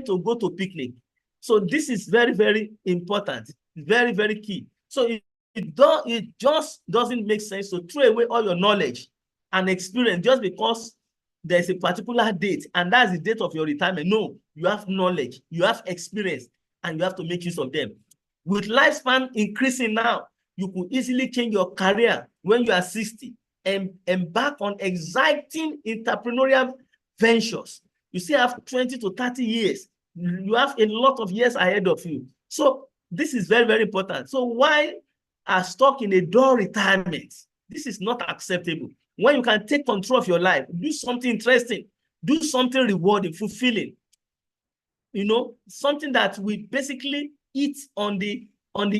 to go to picnic. So this is very, very important, very, very key. So it just doesn't make sense to throw away all your knowledge and experience just because there's a particular date and that's the date of your retirement. No, you have knowledge, you have experience, and you have to make use of them. With lifespan increasing now, you could easily change your career when you are 60 and embark on exciting entrepreneurial ventures. You still have 20 to 30 years. You have a lot of years ahead of you. So this is very, very important. So why are stuck in a dull retirement? This is not acceptable. When you can take control of your life, do something interesting, do something rewarding, fulfilling, something that will basically eat on the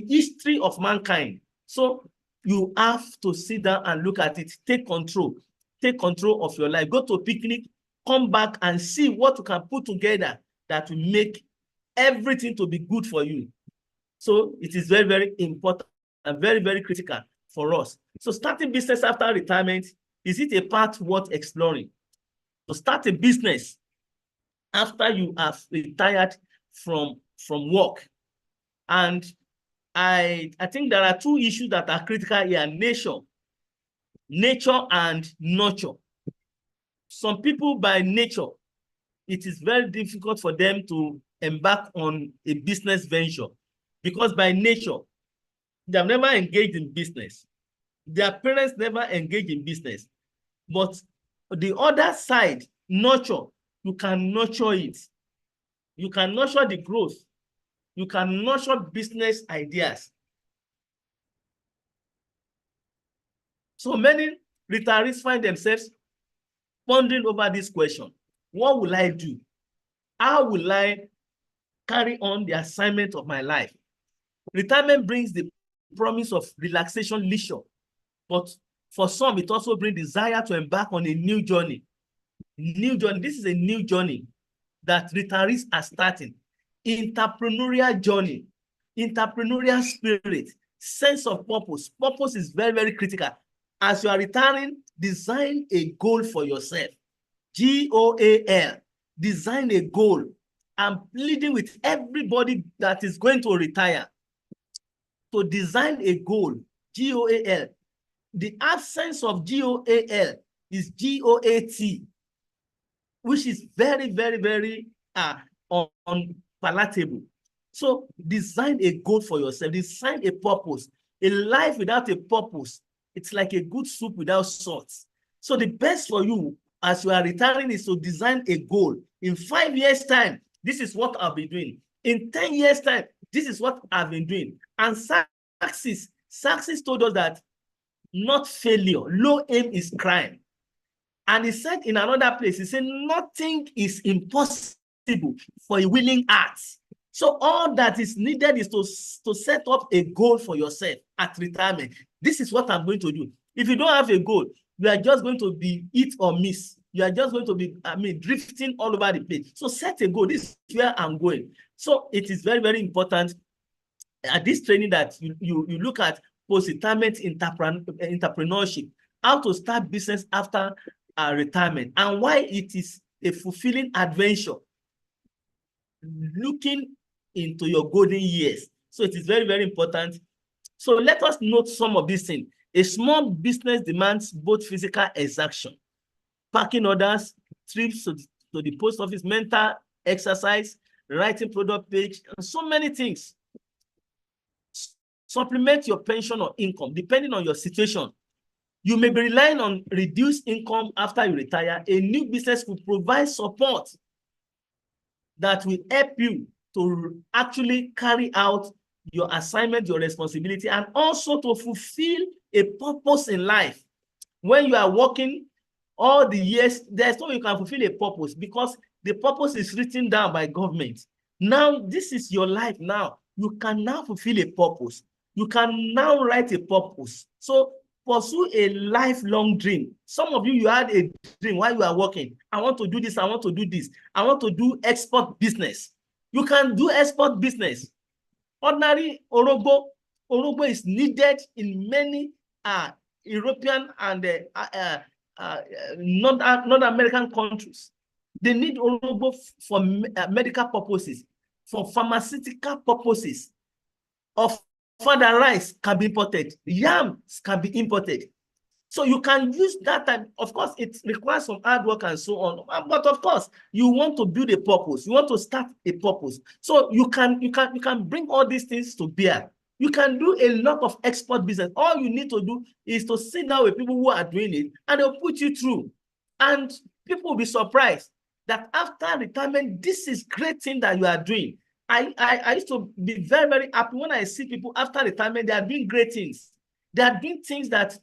history of mankind. So you have to sit down and look at it, take control of your life, go to a picnic, come back and see what you can put together that will make everything to be good for you. So it is very, very important and very, very critical for us. So starting business after retirement, is it a path worth exploring? To start a business after you have retired from work. And I think there are two issues that are critical here: nature and nurture. Some people by nature, it is very difficult for them to embark on a business venture because by nature, they have never engaged in business. Their parents never engaged in business. But the other side, nurture, you can nurture it. You can nurture the growth. You can nurture business ideas. So many retirees find themselves pondering over this question: what will I do? How will I carry on the assignment of my life? Retirement brings the promise of relaxation, leisure, but for some, it also brings desire to embark on a new journey. This is a new journey that retirees are starting. Entrepreneurial journey, entrepreneurial spirit, sense of purpose. Purpose is very, very critical. As you are retiring, design a goal for yourself. GOAL. Design a goal. I'm pleading with everybody that is going to retire to design a goal. GOAL. The absence of GOAL is GOAT, which is very, very, very unpalatable. So design a goal for yourself. Design a purpose. A life without a purpose, it's like a good soup without salt. So the best for you as you are retiring is to design a goal. In 5 years' time, this is what I'll be doing. In 10 years' time, this is what I've been doing. And Saxis told us that not failure, low aim is crime. And he said in another place, he said, nothing is impossible for a willing heart. So all that is needed is to set up a goal for yourself at retirement. This is what I'm going to do. If you don't have a goal, you are just going to be hit or miss. You are just going to be, drifting all over the place. So set a goal. This is where I'm going. So it is very, very important at this training that you look at post-retirement entrepreneurship, how to start business after retirement, and why it is a fulfilling adventure looking into your golden years. So it is very, very important. So let us note some of these things. A small business demands both physical exertion, packing orders, trips to the post office, mental exercise, writing product page, and so many things. Supplement your pension or income depending on your situation. You may be relying on reduced income after you retire. A new business will provide support that will help you to actually carry out your assignment, your responsibility, and also to fulfill a purpose in life. When you are working all the years, there's no way you can fulfill a purpose because the purpose is written down by government. Now, this is your life now. You can now fulfill a purpose. You can now write a purpose. So pursue a lifelong dream. Some of you, you had a dream while you are working. I want to do this. I want to do this. I want to do export business. You can do export business. Ordinary Orogbo is needed in many European and North American countries. They need Orobo for medical purposes, for pharmaceutical purposes. Of further rice can be imported, yams can be imported. So you can use that time. Of course, it requires some hard work and so on. But of course, you want to build a purpose. You want to start a purpose. So you can bring all these things to bear. You can do a lot of export business. All you need to do is to sit down with people who are doing it, and they'll put you through. And people will be surprised that after retirement, this is great thing that you are doing. I used to be very, very happy when I see people after retirement, they are doing great things. They are doing things that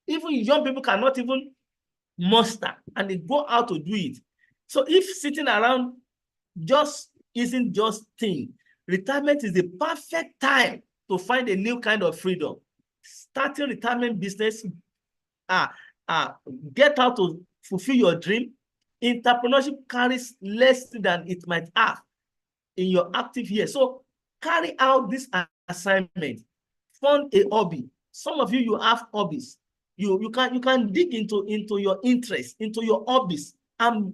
even young people cannot even muster, and they go out to do it. So if sitting around just isn't just thing, retirement is the perfect time to find a new kind of freedom. Starting retirement business, get out to fulfill your dream. Entrepreneurship carries less than it might have in your active years. So carry out this assignment. Fund a hobby. Some of you have hobbies. You can dig into your interests, into your hobbies, and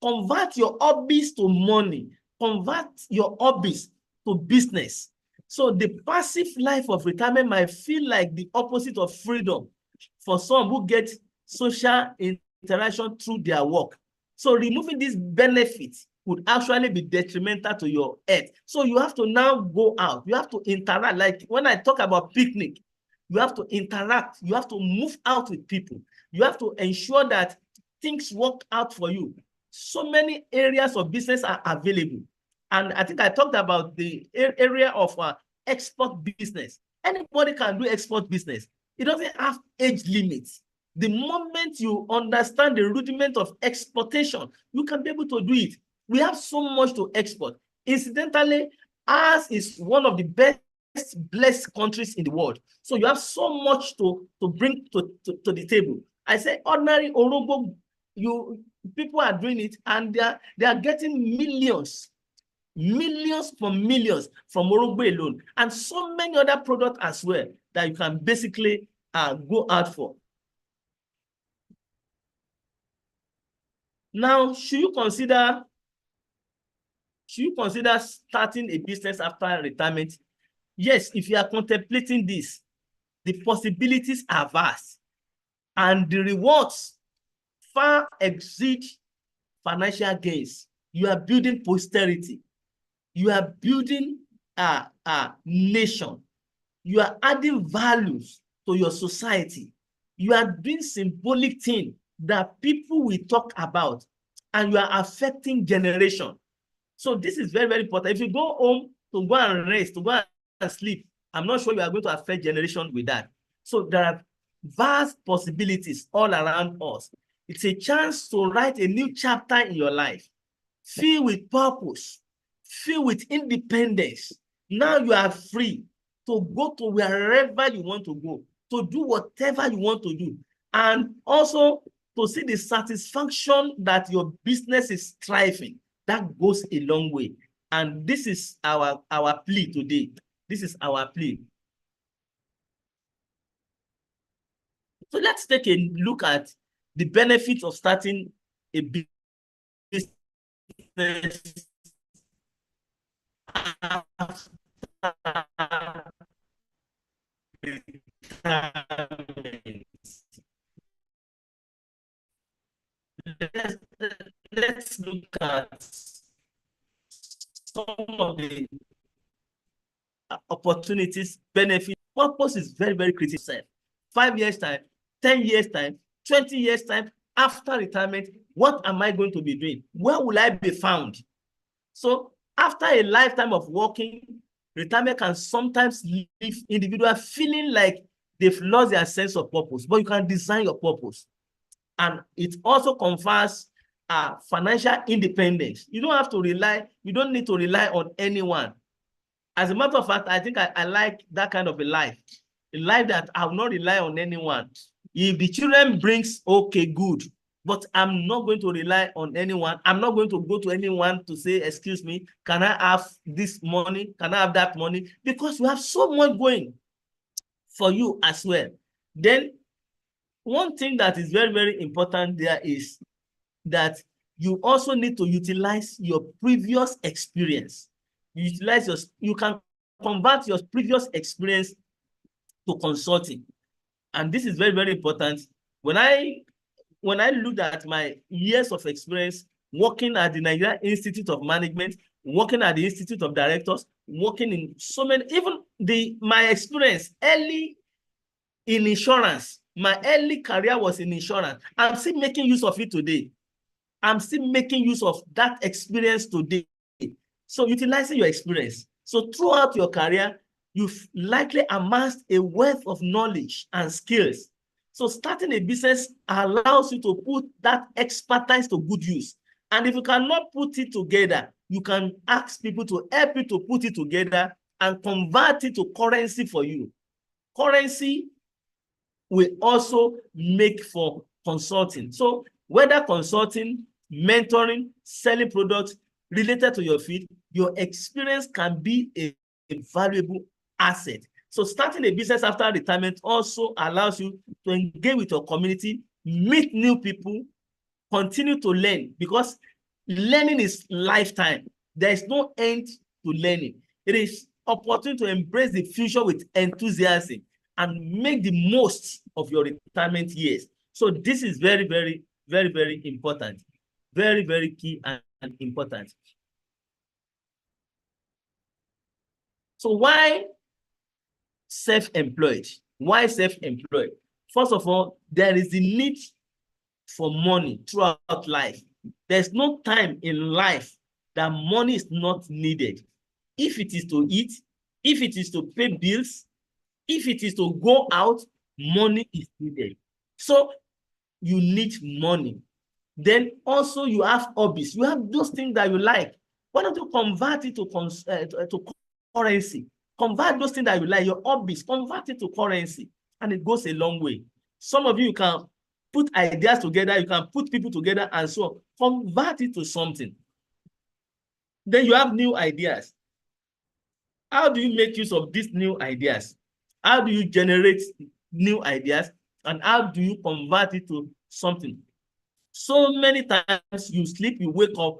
convert your hobbies to money. Convert your hobbies to business. So the passive life of retirement might feel like the opposite of freedom for some who get social interaction through their work. So removing these benefits could actually be detrimental to your health. So you have to now go out. You have to interact. Like when I talk about picnic, you have to interact. You have to move out with people. You have to ensure that things work out for you. So many areas of business are available. And I think I talked about the area of export business. Anybody can do export business. It doesn't have age limits. The moment you understand the rudiment of exportation, you can be able to do it. We have so much to export. Incidentally, ours is one of the best blessed countries in the world. So you have so much to bring to the table. I say ordinary Orobo, people are doing it, and they are getting millions from millions from Orobo alone, and so many other products as well that you can basically go out for. Now, should you consider starting a business after retirement? Yes, if you are contemplating this, the possibilities are vast, and the rewards far exceed financial gains. You are building posterity. You are building a nation. You are adding values to your society. You are doing symbolic things that people will talk about, and you are affecting generation. So this is very, very important. If you go home to go and rest, to go and sleep, I'm not sure you are going to affect generation with that. So there are vast possibilities all around us. It's a chance to write a new chapter in your life, filled with purpose, filled with independence. Now you are free to go to wherever you want to go, to do whatever you want to do, and also to see the satisfaction that your business is thriving. That goes a long way. And this is our plea today. This is our plea. So let's take a look at the benefits of starting a business let's look at some of the opportunities, benefits. Purpose is very, very critical. 5 years time, 10 years time, 20 years time, after retirement, what am I going to be doing? Where will I be found? So after a lifetime of working, retirement can sometimes leave individuals feeling like they've lost their sense of purpose, but you can design your purpose. And it also confers financial independence. You don't have to rely, you don't need to rely on anyone. As a matter of fact, I think I like that kind of a life that I will not rely on anyone. If the children brings, okay, good, but I'm not going to rely on anyone. I'm not going to go to anyone to say, excuse me, can I have this money? Can I have that money? Because you have so much going for you as well. Then one thing that is very, very important there is that you also need to utilize your previous experience. You can convert your previous experience to consulting. And this is very, very important. When I looked at my years of experience working at the Nigerian Institute of Management, working at the Institute of Directors, working in so many, even my experience early in insurance, my early career was in insurance. I'm still making use of it today. I'm still making use of that experience today. So utilizing your experience. So throughout your career, you've likely amassed a wealth of knowledge and skills. So starting a business allows you to put that expertise to good use. And if you cannot put it together, you can ask people to help you to put it together and convert it to currency for you. Currency will also make for consulting. So whether consulting, mentoring, selling products related to your field, your experience can be a valuable asset. So starting a business after retirement also allows you to engage with your community, meet new people, continue to learn, because learning is lifetime. There is no end to learning. It is opportunity to embrace the future with enthusiasm and make the most of your retirement years. So this is very, very, very, very important. Very, very key and important. So why self-employed? Why self-employed? First of all, there is the need for money throughout life. There's no time in life that money is not needed. If it is to eat, if it is to pay bills, if it is to go out, money is needed. So you need money. Then also you have hobbies. You have those things that you like. Why don't you convert it to currency? Convert those things that you like, your hobbies, convert it to currency, and it goes a long way. Some of you can put ideas together, you can put people together, and so on. Convert it to something. Then you have new ideas. How do you make use of these new ideas? How do you generate new ideas? And how do you convert it to something? So many times you sleep, you wake up,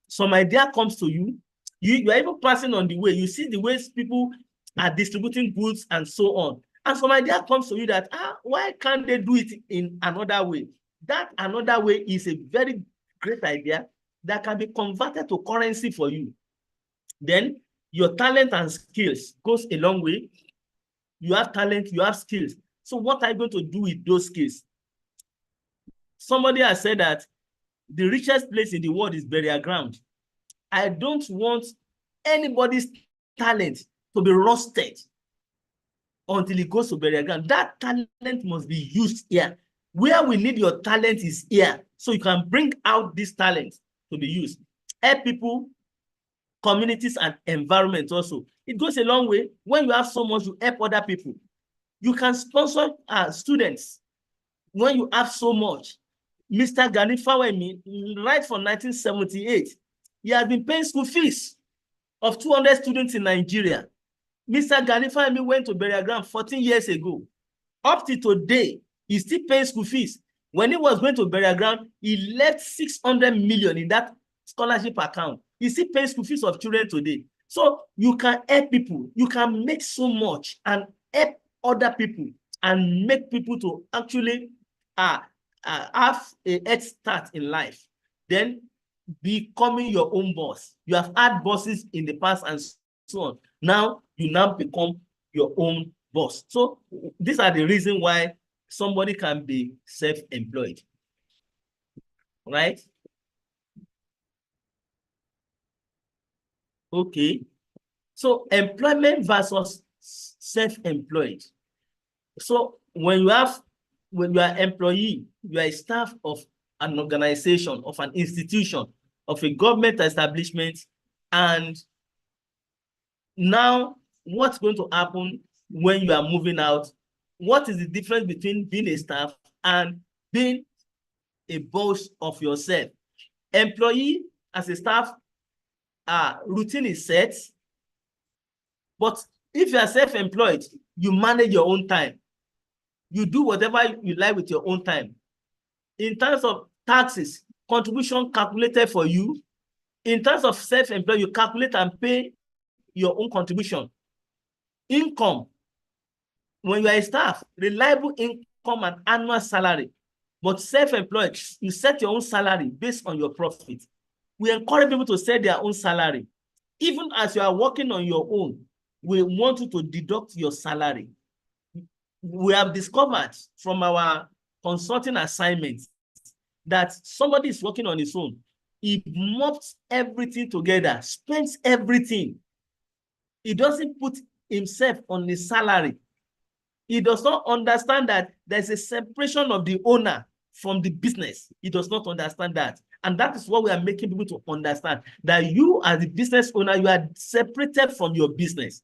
some idea comes to you, you are even passing on the way, you see the ways people are distributing goods and so on. And some idea comes to you that, why can't they do it in another way? That another way is a very great idea that can be converted to currency for you. Then your talent and skills goes a long way. You have talent, you have skills. So what are you going to do with those skills? Somebody has said that the richest place in the world is burial ground. I don't want anybody's talent to be rusted until it goes to burial ground. That talent must be used here. Where we need your talent is here. So you can bring out this talent to be used. Help people, communities, and environment also. It goes a long way. When you have so much, you help other people. You can sponsor students when you have so much. Mr. Gani Fawemi, right from 1978, he has been paying school fees of 200 students in Nigeria. Mr. Gani Fawemi went to burial ground 14 years ago. Up to today, he's still paying school fees. When he was going to burial ground, he left 600 million in that scholarship account. He's still paying school fees of children today. So you can help people. You can make so much and help other people and make people to actually have a head start in life. Then becoming your own boss. You have had bosses in the past and so on. Now you become your own boss. So these are the reasons why somebody can be self-employed, right? Okay. So employment versus self-employed. So when you are an employee, you are a staff of an organization, of an institution, of a government establishment, and now what's going to happen when you are moving out? What is the difference between being a staff and being a boss of yourself? Employee, as a staff, routine is set, but if you are self-employed, you manage your own time. You do whatever you like with your own time. In terms of taxes, contribution calculated for you. In terms of self-employed, you calculate and pay your own contribution. Income, when you are a staff, reliable income and annual salary. But self-employed, you set your own salary based on your profit. We encourage people to set their own salary. Even as you are working on your own, we want you to deduct your salary. We have discovered from our consulting assignments that somebody is working on his own. He mops everything together, spends everything. He doesn't put himself on his salary. He does not understand that there's a separation of the owner from the business. He does not understand that. And that is what we are making people to understand, that you as the business owner, you are separated from your business.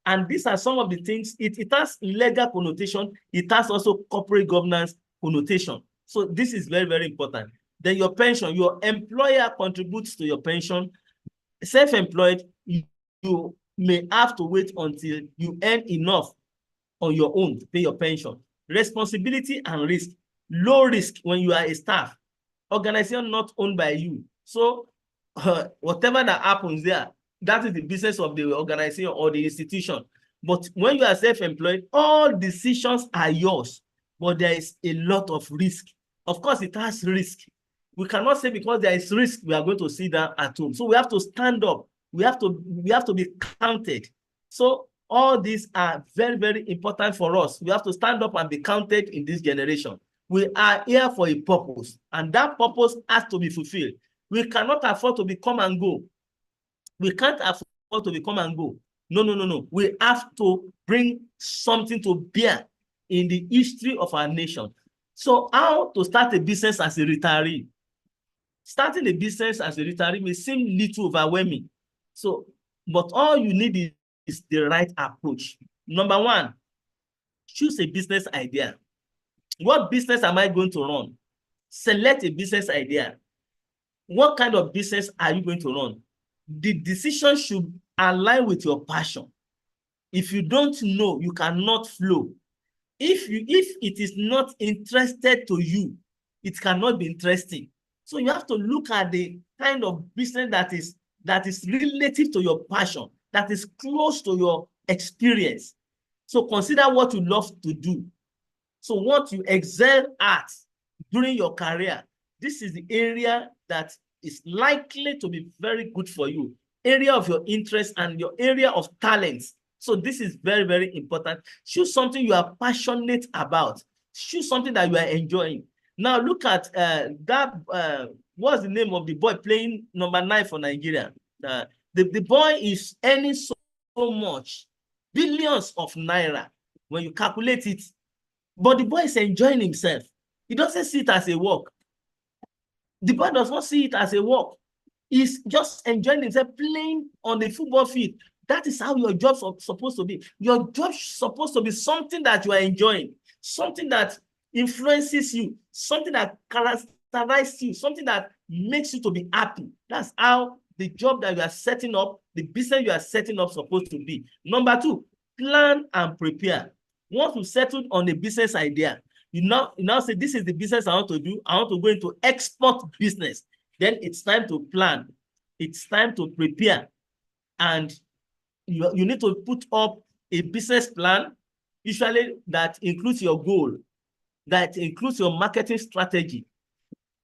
And these are some of the things, it has legal connotation, it has also corporate governance connotation. So this is very, very important. Then your pension, your employer contributes to your pension. Self-employed, you may have to wait until you earn enough on your own to pay your pension. Responsibility and risk. Low risk when you are a staff. Organization not owned by you. So whatever that happens there, that is the business of the organization or the institution. But when you are self-employed, all decisions are yours, but there is a lot of risk. Of course, it has risk. We cannot say because there is risk, we are going to sit down at home. So we have to stand up. We have to be counted. So all these are very, very important for us. We have to stand up and be counted in this generation. We are here for a purpose, and that purpose has to be fulfilled. We cannot afford to be come and go. We can't afford to be come and go. No. We have to bring something to bear in the history of our nation. So how to start a business as a retiree? Starting a business as a retiree may seem little overwhelming. So, but all you need is the right approach. Number one, choose a business idea. What business am I going to run? Select a business idea. What kind of business are you going to run? The decision should align with your passion. If you don't know, you cannot flow. If it is not interested to you, it cannot be interesting. So you have to look at the kind of business that is relative to your passion, that is close to your experience. So consider what you love to do. So what you excel at during your career, this is the area that is likely to be very good for you. Area of your interest and your area of talents. So this is very, very important. Choose something you are passionate about. Choose something that you are enjoying. Now look at what's the name of the boy playing number 9 for Nigeria? The boy is earning so much, billions of naira when you calculate it. But the boy is enjoying himself. He doesn't see it as a work. The boy does not see it as a work. He's just enjoying himself playing on the football field. That is how your job is supposed to be. Your job is supposed to be something that you are enjoying, something that influences you, something that characterizes you, something that makes you to be happy. That's how the job that you are setting up, the business you are setting up, supposed to be. Number 2, plan and prepare. Once you settled on a business idea, you now say, this is the business I want to do. I want to go into export business. Then it's time to plan. It's time to prepare. And you need to put up a business plan, usually that includes your goal, that includes your marketing strategy,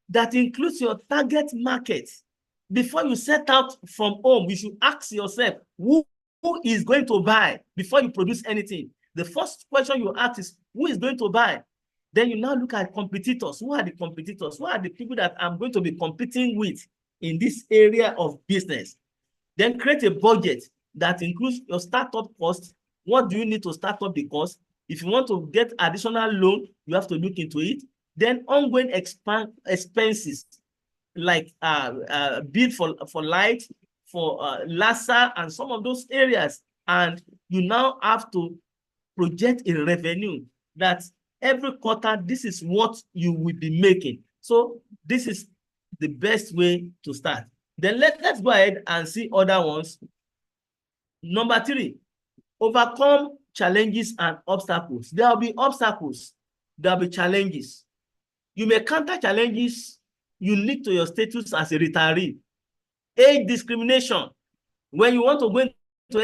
that includes your target market. Before you set out from home, you should ask yourself, who is going to buy before you produce anything? The first question you ask is, who is going to buy? Then you now look at competitors. Who are the competitors? Who are the people that I'm going to be competing with in this area of business? Then create a budget that includes your startup cost. What do you need to start up the cost? If you want to get additional loan, you have to look into it. Then ongoing expenses like bill for light, for LASA, and some of those areas. And you now have to project a revenue that every quarter, this is what you will be making. So this is the best way to start. Then let's go ahead and see other ones. Number 3, overcome challenges and obstacles. There will be obstacles. There will be challenges. You may counter challenges you link to your status as a retiree. Age discrimination. When you want to go into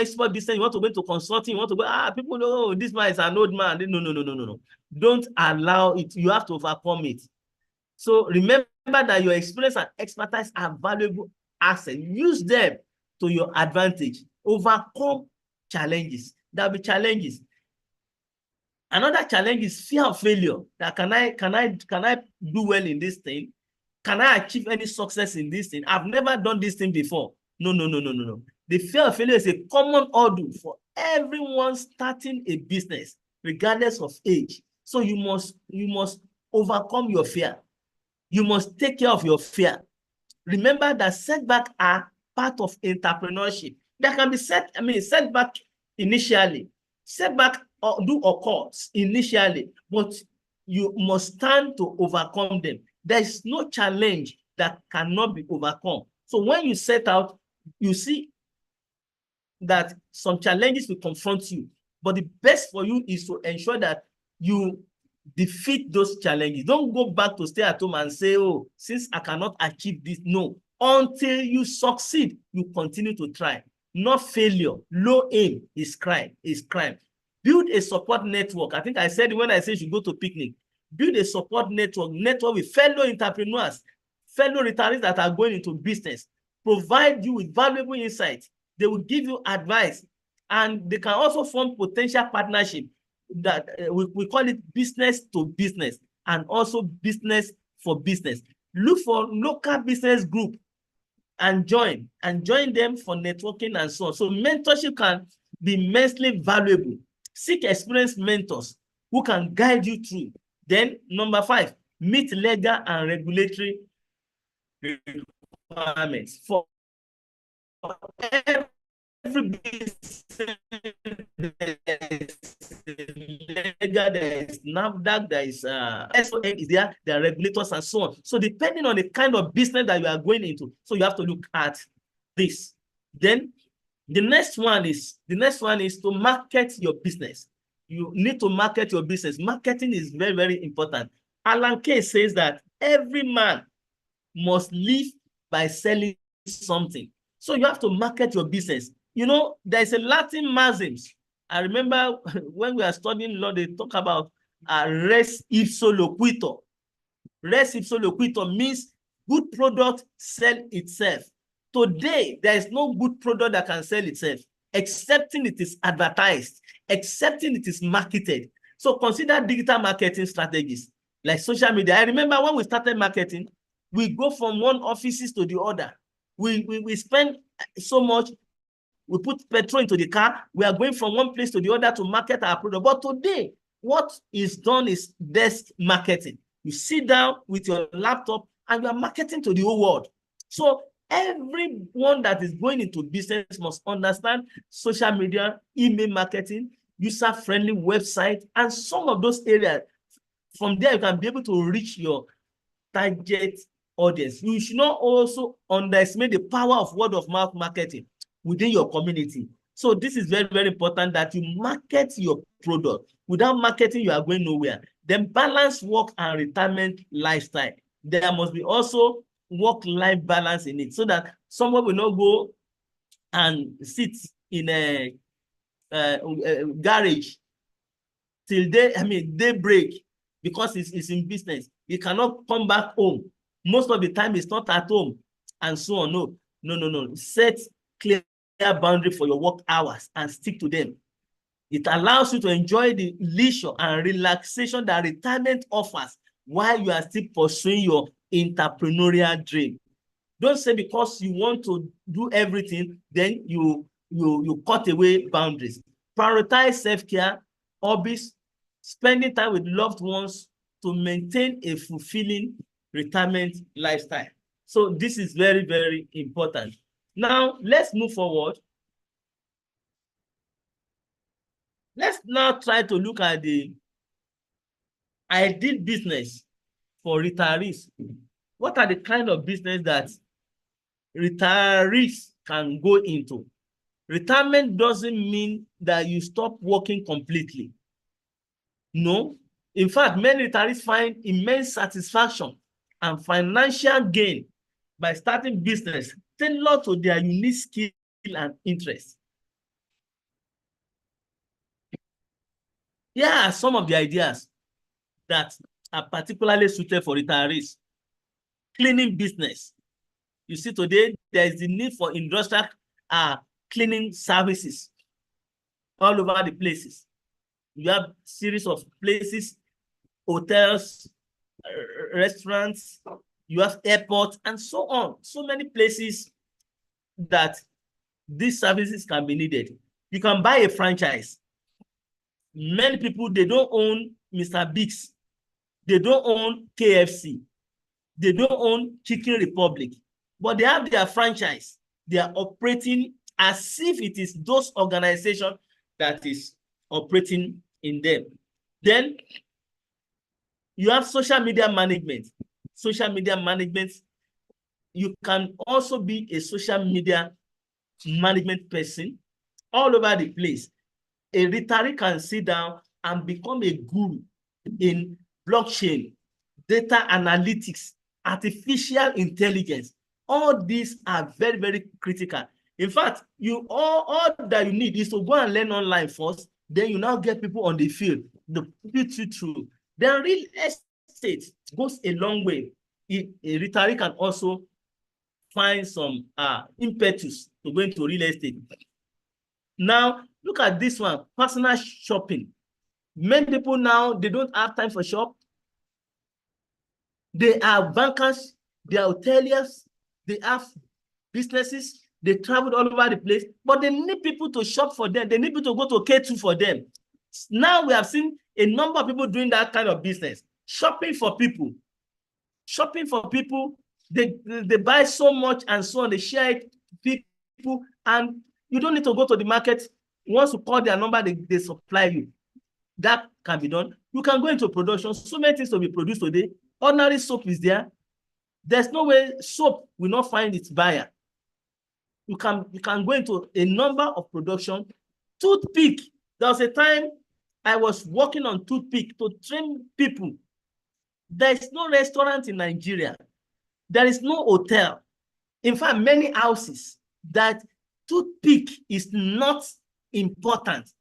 export business, you want to go into consulting, you want to go, people know this man is an old man. No. Don't allow it. You have to overcome it. So remember that your experience and expertise are valuable assets. Use them to your advantage. Overcome challenges. There will be challenges. Another challenge is fear of failure. That can I do well in this thing? Can I achieve any success in this thing? I've never done this thing before. No. The fear of failure is a common hurdle for everyone starting a business, regardless of age. So you must overcome your fear. You must take care of your fear. Remember that setbacks are part of entrepreneurship. There can be setback initially. Setback do occur initially, but you must stand to overcome them. There is no challenge that cannot be overcome. So when you set out, you see that some challenges will confront you, but the best for you is to ensure that you defeat those challenges. Don't go back to stay at home and say, oh, since I cannot achieve this. No, until you succeed, you continue to try. Not failure. Low aim is crime. Build a support network. I think I said when I said you should go to picnic, build a support network with fellow entrepreneurs, fellow retirees that are going into business. Provide you with valuable insights. They will give you advice, and they can also form potential partnership that we call it business to business, and also business for business. Look for local business group and join them for networking and so on. So mentorship can be immensely valuable. Seek experienced mentors who can guide you through. Then number 5, meet legal and regulatory requirements. For every business, there is NAFDAC, there is SOM is there are regulators and so on. So depending on the kind of business that you are going into, so you have to look at this. Then the next one is to market your business. You need to market your business. Marketing is very, very important. Alan Kay says that every man must live by selling something. So you have to market your business. You know, there's a Latin maxims. I remember when we are studying law, they talk about res ipso loquitur. Res ipso loquitur means good product sell itself. Today, there is no good product that can sell itself, excepting it is advertised, excepting it is marketed. So consider digital marketing strategies like social media. I remember when we started marketing, we go from one offices to the other. We spend so much, we put petrol into the car, we are going from one place to the other to market our product. But today, what is done is desk marketing. You sit down with your laptop and you are marketing to the whole world. So everyone that is going into business must understand social media, email marketing, user-friendly website, and some of those areas. From there, you can be able to reach your target audience. You should not also underestimate the power of word-of-mouth marketing within your community. So this is very, very important that you market your product. Without marketing, you are going nowhere. Then balance work and retirement lifestyle. There must be also work-life balance in it, so that someone will not go and sit in a garage till daybreak because it's in business. He cannot come back home. Most of the time, it's not at home, and so on. No. Set clear boundary for your work hours and stick to them. It allows you to enjoy the leisure and relaxation that retirement offers while you are still pursuing your entrepreneurial dream. Don't say because you want to do everything, then you cut away boundaries. Prioritize self-care, hobbies, spending time with loved ones to maintain a fulfilling retirement lifestyle. So this is very, very important. Now, let's move forward. Let's now try to look at the ideal business for retirees. What are the kind of business that retirees can go into? Retirement doesn't mean that you stop working completely. No. In fact, many retirees find immense satisfaction and financial gain by starting business tailored to their unique skill and interest. Here are some of the ideas that are particularly suited for retirees. Cleaning business. You see, today there is the need for industrial cleaning services all over the places. You have series of places, hotels, restaurants, you have airports, and so on. So many places that these services can be needed. You can buy a franchise. Many people, they don't own Mr. Biggs. They don't own KFC. They don't own Chicken Republic. But they have their franchise. They are operating as if it is those organizations that is operating in them. Then you have social media management. Social media management, you can also be a social media management person all over the place. A retiree can sit down and become a guru in blockchain, data analytics, artificial intelligence. All these are very, very critical. In fact, all that you need is to go and learn online first. Then you now get people on the field, the put you through. Then real estate goes a long way. A retiree can also find some impetus to go into real estate. Now, look at this one, personal shopping. Many people now, they don't have time for shop. They are bankers, they are hoteliers, they have businesses, they travel all over the place, but they need people to shop for them. They need people to go to K2 for them. Now we have seen a number of people doing that kind of business, shopping for people. Shopping for people, they buy so much and so on, they share it to people, and you don't need to go to the market. Once you call their number, they supply you. That can be done. You can go into production. So many things to be produced today. Ordinary soap is there. There's no way soap will not find its buyer. You can go into a number of production. Toothpick. There was a time I was working on toothpick to train people. There is no restaurant in Nigeria. There is no hotel. In fact, many houses that toothpick is not important.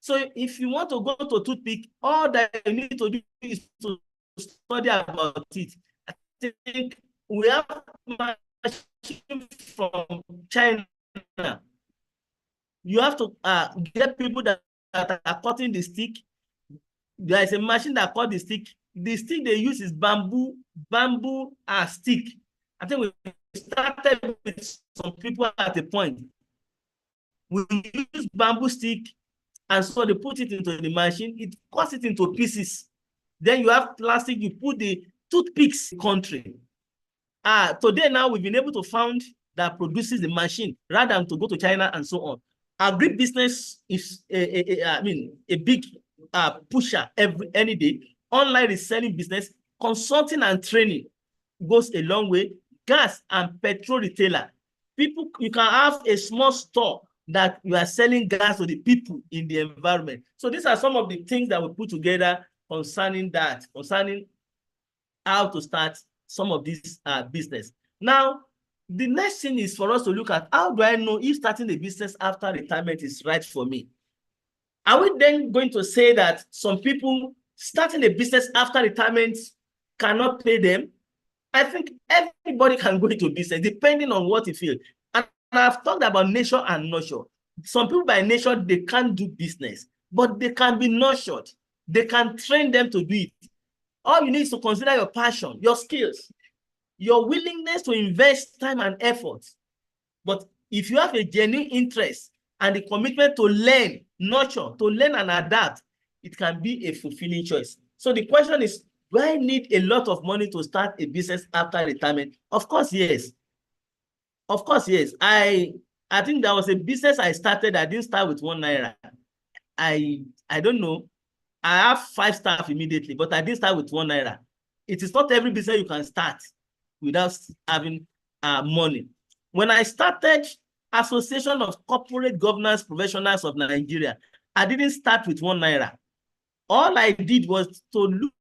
So if you want to go to toothpick, all that you need to do is to study about it. I think we have machine from China. You have to get people that are cutting the stick. There is a machine that cut the stick. The stick they use is bamboo stick. I think we started with some people at a point. We use bamboo stick, and so they put it into the machine. It cuts it into pieces. Then you have plastic. You put the toothpicks in the country. Today now we've been able to find that produces the machine rather than to go to China and so on. Agribusiness is a big pusher any day. Online reselling business, consulting and training goes a long way. Gas and petrol retailer. People, you can have a small store that you are selling gas to the people in the environment. So these are some of the things that we put together concerning that, concerning how to start some of these business. Now, the next thing is for us to look at, how do I know if starting a business after retirement is right for me? Are we then going to say that some people starting a business after retirement cannot pay them? I think everybody can go into business depending on what you feel. And I've talked about nature and nurture. Some people by nature, they can't do business, but they can be nurtured. They can train them to do it. All you need is to consider your passion, your skills, your willingness to invest time and effort. But if you have a genuine interest and the commitment to learn, nurture, to learn and adapt, it can be a fulfilling choice. So the question is, do I need a lot of money to start a business after retirement? Of course, yes. Of course, yes. I think there was a business I started. I didn't start with 1 naira. I don't know. I have 5 staff immediately, but I didn't start with 1 naira. It is not every business you can start without having money. When I started Association of Corporate Governance Professionals of Nigeria, I didn't start with 1 naira. All I did was to look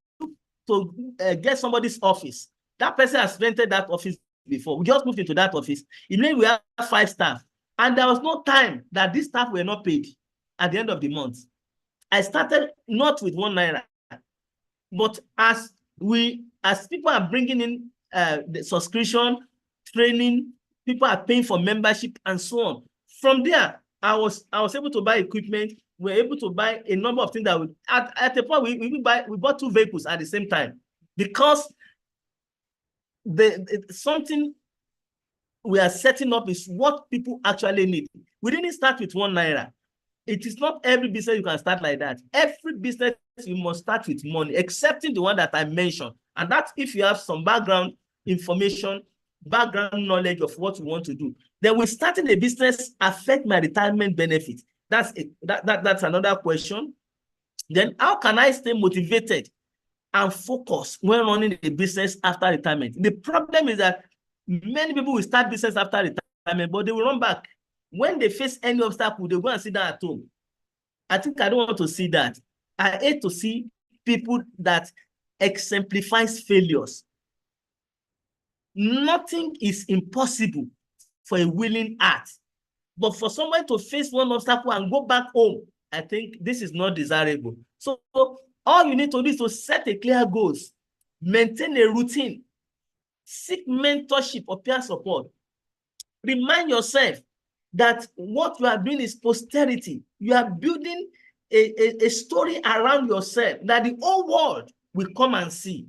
to get somebody's office That person has rented that office before. We just moved into that office. Immediately we have 5 staff. And there was no time that these staff were not paid at the end of the month. I started not with 1 naira, but as people are bringing in the subscription, training, people are paying for membership and so on. From there, I was able to buy equipment. We were able to buy a number of things that at the point we bought 2 vehicles at the same time, because something we are setting up is what people actually need. We didn't start with 1 naira. It is not every business you can start like that. Every business you must start with money, excepting the one that I mentioned. And that's if you have some background information, background knowledge of what you want to do. Then will starting a business affect my retirement benefit? That's another question. Then how can I stay motivated and focused when running a business after retirement? The problem is that many people will start business after retirement, but they will run back. When they face any obstacle, they go and sit down at home. I think I don't want to see that. I hate to see people that exemplifies failures. Nothing is impossible for a willing heart. But for someone to face one obstacle and go back home, I think this is not desirable. So all you need to do is to set a clear goals, maintain a routine, seek mentorship or peer support. Remind yourself that what you are doing is posterity. You are building a story around yourself that the whole world will come and see.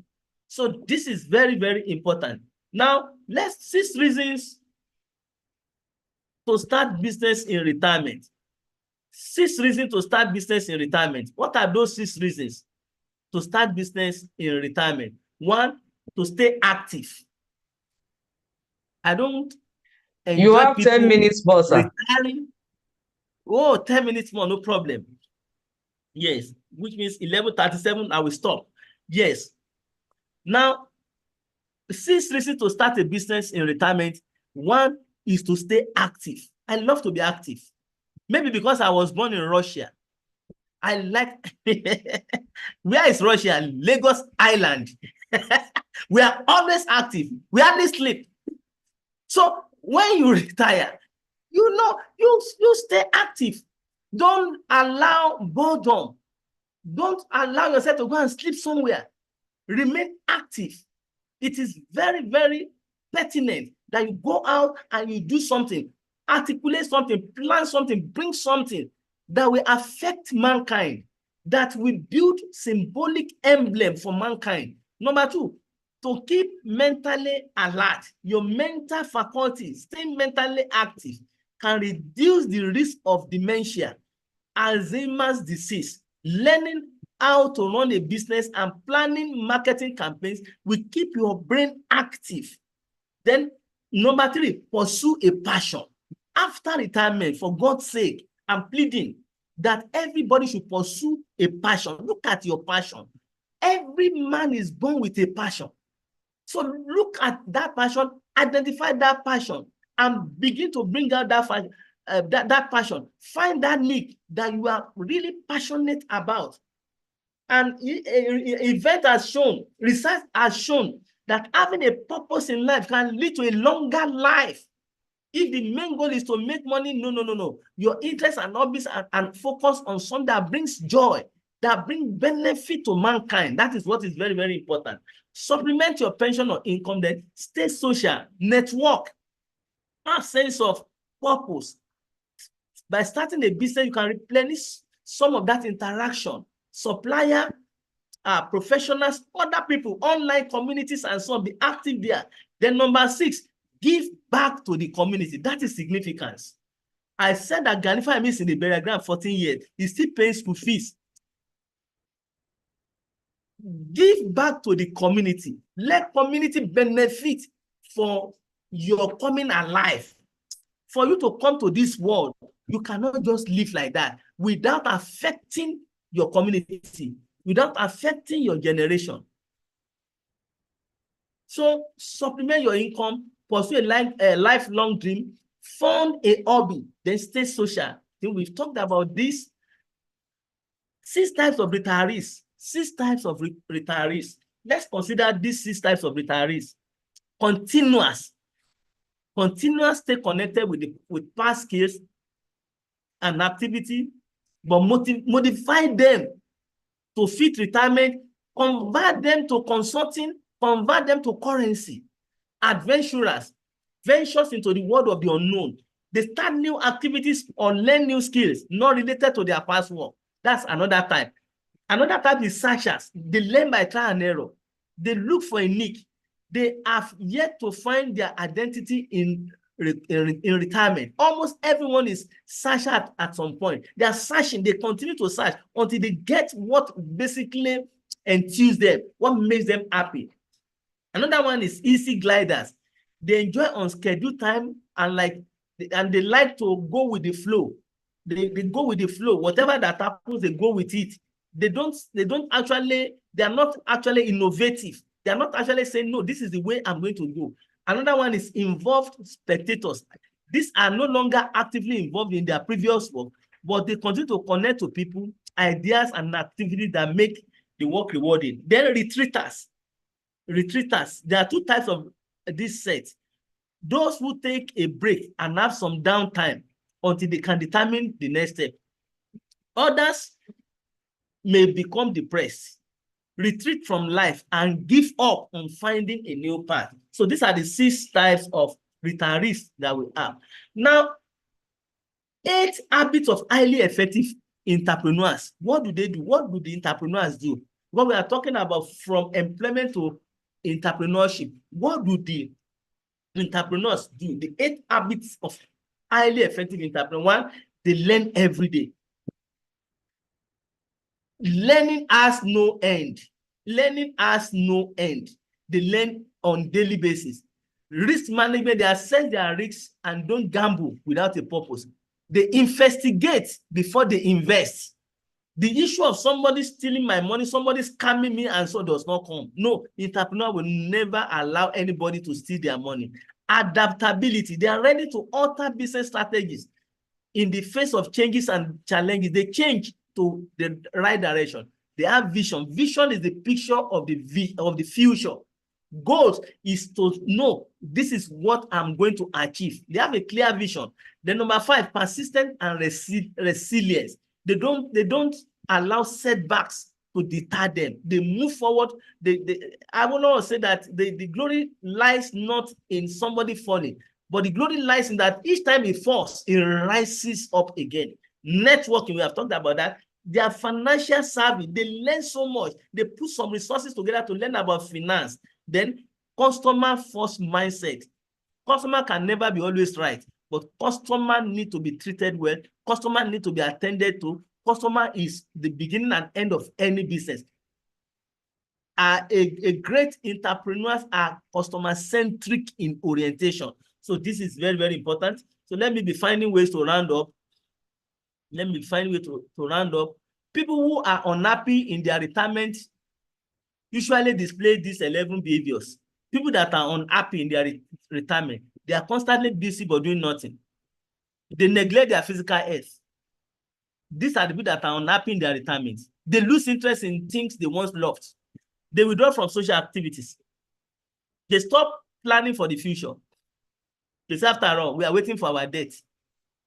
So this is very, very important. Now, let's 6 reasons to start business in retirement. 6 reasons to start business in retirement. What are those 6 reasons to start business in retirement? 1, to stay active. I don't enjoy you have 10 minutes more, sir. Retiring. Oh, 10 minutes more, no problem. Yes, which means 11:37, I will stop. Yes. Now, 6 reasons to start a business in retirement. 1 is to stay active. I love to be active. Maybe because I was born in Russia. I like, where is Russia? Lagos Island. We are always active. We hardly sleep. So when you retire, you stay active. Don't allow boredom. Don't allow yourself to go and sleep somewhere. Remain active. It is very, very pertinent that you go out and you do something, articulate something, plan something, bring something that will affect mankind, that will build symbolic emblem for mankind. Number 2, to keep mentally alert. Your mental faculties, staying mentally active, can reduce the risk of dementia, Alzheimer's disease. Learning how to run a business and planning marketing campaigns will keep your brain active. Then, number 3, pursue a passion. After retirement, for God's sake, I'm pleading that everybody should pursue a passion. Look at your passion. Every man is born with a passion. So look at that passion, identify that passion, and begin to bring out that passion. Find that niche that you are really passionate about. And event has shown, research has shown that having a purpose in life can lead to a longer life. If the main goal is to make money, no. Your interests and hobbies and focus on something that brings joy, that brings benefit to mankind. That is what is very, very important. Supplement your pension or income, then stay social, network, have sense of purpose. By starting a business, you can replenish some of that interaction. Supplier, professionals, other people, online communities, and so on. Be active there. Then number 6, give back to the community. That is significance. I said that Ganifa is in the burial ground 14 years. He's still paying school fees. Give back to the community. Let community benefit for your coming alive. For you to come to this world, you cannot just live like that without affecting your community, without affecting your generation. So supplement your income, pursue a lifelong dream, fund a hobby, then stay social. Then we've talked about this. 6 types of retirees. 6 types of retirees. let's consider these 6 types of retirees. Continuous stay connected with past skills and activity, but modify them to fit retirement, convert them to consulting, convert them to currency. Adventurers, ventures into the world of the unknown. They start new activities or learn new skills not related to their past work. That's another type. Another type is searchers. They learn by trial and error. They look for a niche. They have yet to find their identity in retirement. Almost everyone is searching at some point. They are searching. They continue to search until they get what basically enthuses them, what makes them happy. Another one is easy gliders. They enjoy unscheduled time and they like to go with the flow. They go with the flow. Whatever that happens, they go with it. They are not actually innovative. They are not actually saying, no, this is the way I'm going to go. Another one is involved spectators. These are no longer actively involved in their previous work, but they continue to connect to people, ideas, and activities that make the work rewarding. Then retreaters. There are 2 types of this set. Those who take a break and have some downtime until they can determine the next step. Others may become depressed, retreat from life, and give up on finding a new path. So these are the 6 types of retirees that we have. Now, 8 habits of highly effective entrepreneurs. What do they do? What do the entrepreneurs do? What we are talking about from employment to entrepreneurship. What do the entrepreneurs do? The 8 habits of highly effective entrepreneurs. 1, they learn every day. Learning has no end. Learning has no end. They learn on daily basis. Risk management, they assess their risks and don't gamble without a purpose. They investigate before they invest. The issue of somebody stealing my money, somebody scamming me, and so does not come. No, entrepreneur will never allow anybody to steal their money. Adaptability, they are ready to alter business strategies in the face of changes and challenges. They change to the right direction. They have vision. Vision is the picture of the future. Goals is to know this is what I'm going to achieve. They have a clear vision. Then number 5, persistent and resilience. They don't allow setbacks to deter them. They move forward. I will not say that the glory lies not in somebody falling, but the glory lies in that each time it falls, it rises up again. Networking, we have talked about that. Their financial savvy, they learn so much. They put some resources together to learn about finance. Then customer first mindset. Customer can never be always right, but customer need to be treated well. Customer need to be attended to. Customer is the beginning and end of any business. A great entrepreneurs are customer-centric in orientation. So this is very, very important. So let me be finding ways to round up. People who are unhappy in their retirement usually display these 11 behaviors. People that are unhappy in their retirement, they are constantly busy but doing nothing. They neglect their physical health. These are the people that are unhappy in their retirement. They lose interest in things they once loved. They withdraw from social activities. They stop planning for the future. They say, after all, we are waiting for our death.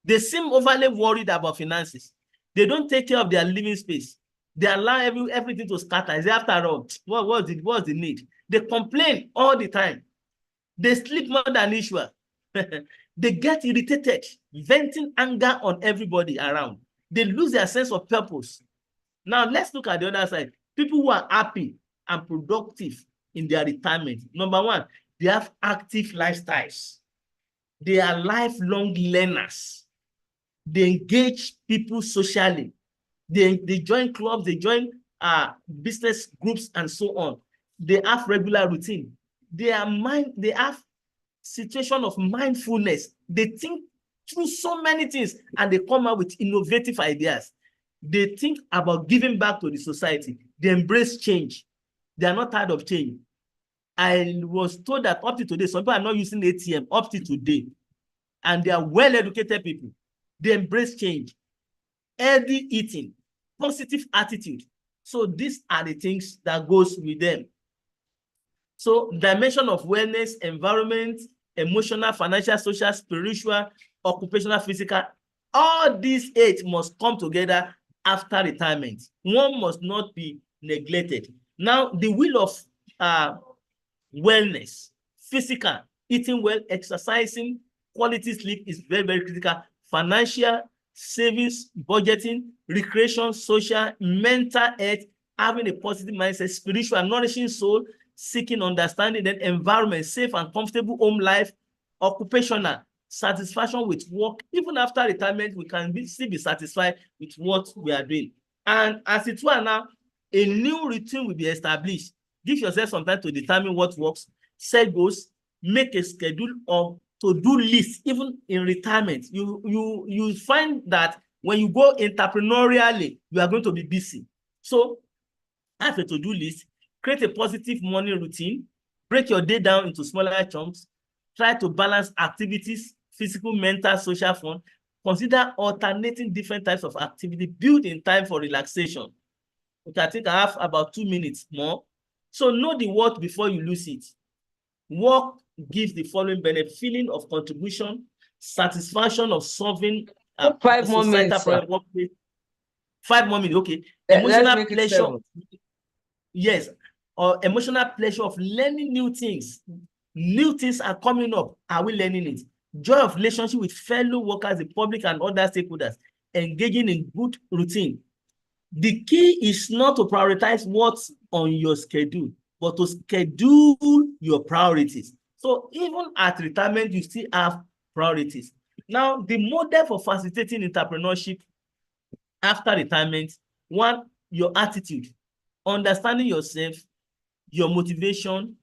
They seem overly worried about finances. They don't take care of their living space. They allow everything to scatter. They say, after all, what's the need? They complain all the time. They sleep more than usual. They get irritated, venting anger on everybody around. They lose their sense of purpose. Now, let's look at the other side. People who are happy and productive in their retirement. Number 1, they have active lifestyles. They are lifelong learners. They engage people socially. They join clubs, they join business groups, and so on. They have regular routine. They have situation of mindfulness. They think through so many things and they come out with innovative ideas. They think about giving back to the society. They embrace change. They are not tired of change. I was told that up to today, some people are not using ATM up to today, and they are well-educated people. They embrace change, healthy eating, positive attitude. So these are the things that goes with them. So dimension of wellness, environment, emotional, financial, social, spiritual, occupational, physical, all these 8 must come together after retirement. One must not be neglected. Now, the wheel of wellness, physical, eating well, exercising, quality sleep is very, very critical. Financial, savings, budgeting, recreation, social, mental health, having a positive mindset, spiritual, nourishing soul, seeking understanding, then environment, safe and comfortable home life, occupational, satisfaction with work. Even after retirement, we can still be satisfied with what we are doing. And as it were now, a new routine will be established. Give yourself some time to determine what works, set goals, make a schedule or to-do list. Even in retirement, you find that when you go entrepreneurially, you are going to be busy. So have a to-do list, create a positive morning routine, break your day down into smaller chunks, try to balance activities, physical, mental, social fun, consider alternating different types of activity, build in time for relaxation. Okay, I think I have about 2 minutes more. So know the what before you lose it. Work gives the following benefit: feeling of contribution, satisfaction of solving 5 more minutes, sir. Workplace. 5 more minutes, okay. Let's Emotional make it pleasure. 7. Yes, or emotional pleasure of learning new things. New things are coming up. Are we learning it? Joy of relationship with fellow workers, the public, and other stakeholders. Engaging in good routine. The key is not to prioritize what's on your schedule, but to schedule your priorities. So even at retirement, you still have priorities. Now, the model for facilitating entrepreneurship after retirement: 1, your attitude, understanding yourself, your motivation,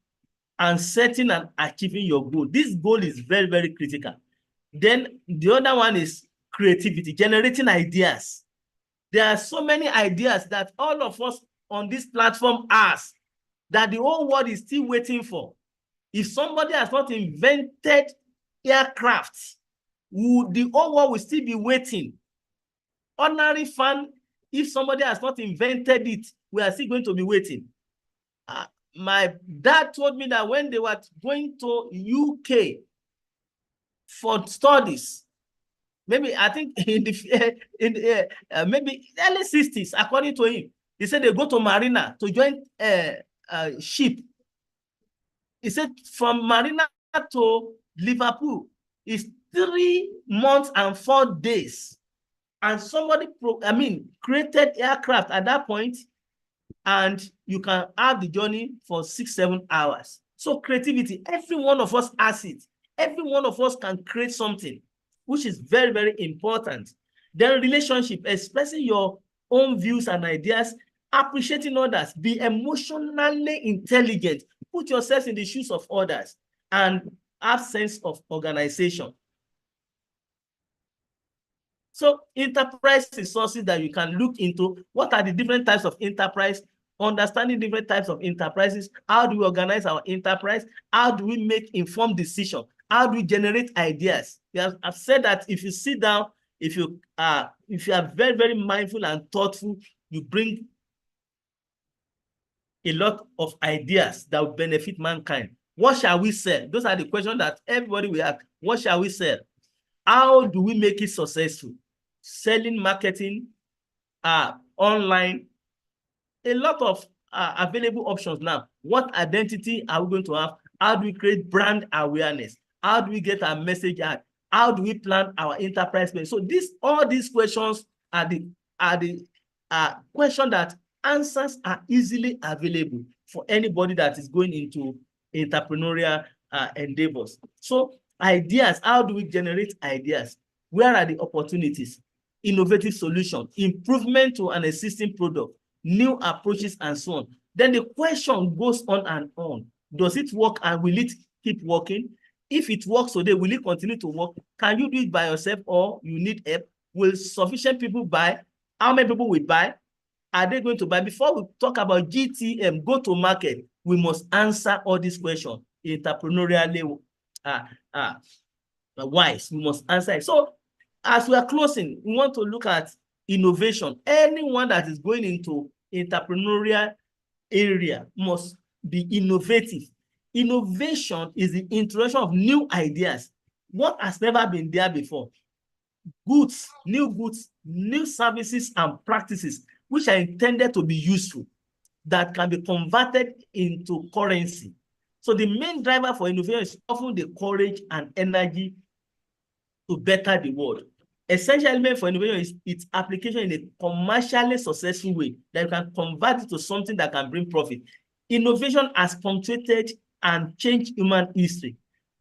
and setting and achieving your goal. This goal is very, very critical. Then the other one is creativity, generating ideas. There are so many ideas that all of us on this platform has that the whole world is still waiting for. If somebody has not invented aircraft, the whole world will still be waiting. Ordinary fan, if somebody has not invented it, we are still going to be waiting. My dad told me that when they were going to UK for studies, maybe I think in the maybe early 60s, according to him, he said they go to Marina to join ship. He said from Marina to Liverpool is 3 months and 4 days. And somebody, created aircraft at that point, and you can have the journey for 6-7 hours. So creativity, every one of us has it. Every one of us can create something, which is very, very important. Then relationship, expressing your own views and ideas, appreciating others, be emotionally intelligent, put yourself in the shoes of others, and have sense of organization. So enterprise resources that you can look into: what are the different types of enterprise, understanding different types of enterprises, how do we organize our enterprise, how do we make informed decisions, how do we generate ideas. I've said that if you sit down, if you are very, very mindful and thoughtful, you bring a lot of ideas that will benefit mankind. What shall we sell? Those are the questions that everybody will ask. What shall we sell? How do we make it successful? Selling, marketing, online, a lot of available options now. What identity are we going to have? How do we create brand awareness? How do we get our message out? How do we plan our enterprise? So all these questions are the questions that answers are easily available for anybody that is going into entrepreneurial endeavors. So ideas, how do we generate ideas? Where are the opportunities? Innovative solution, improvement to an existing product, new approaches, and so on. Then the question goes on and on. Does it work, and will it keep working? If it works today, will it continue to work? Can you do it by yourself, or you need help? Will sufficient people buy? How many people will buy? Are they going to buy? Before we talk about GTM, go to market, we must answer all these questions entrepreneurially wise. We must answer it. So as we are closing, we want to look at innovation. Anyone that is going into entrepreneurial area must be innovative. Innovation is the introduction of new ideas, what has never been there before. Goods, new services and practices which are intended to be useful, that can be converted into currency. So the main driver for innovation is often the courage and energy to better the world. Essential element for innovation is its application in a commercially successful way that you can convert it to something that can bring profit. Innovation has punctuated and changed human history.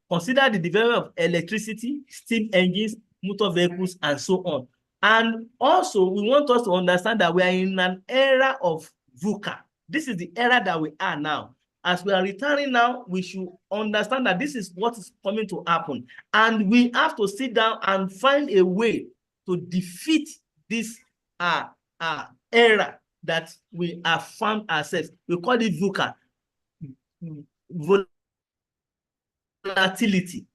Consider the development of electricity, steam engines, motor vehicles, and so on. And also, we want us to understand that we are in an era of VUCA. This is the era that we are now. As we are retiring now, we should understand that this is what is coming to happen. And we have to sit down and find a way to defeat this era that we have found ourselves. We call it VUCA. Volatility,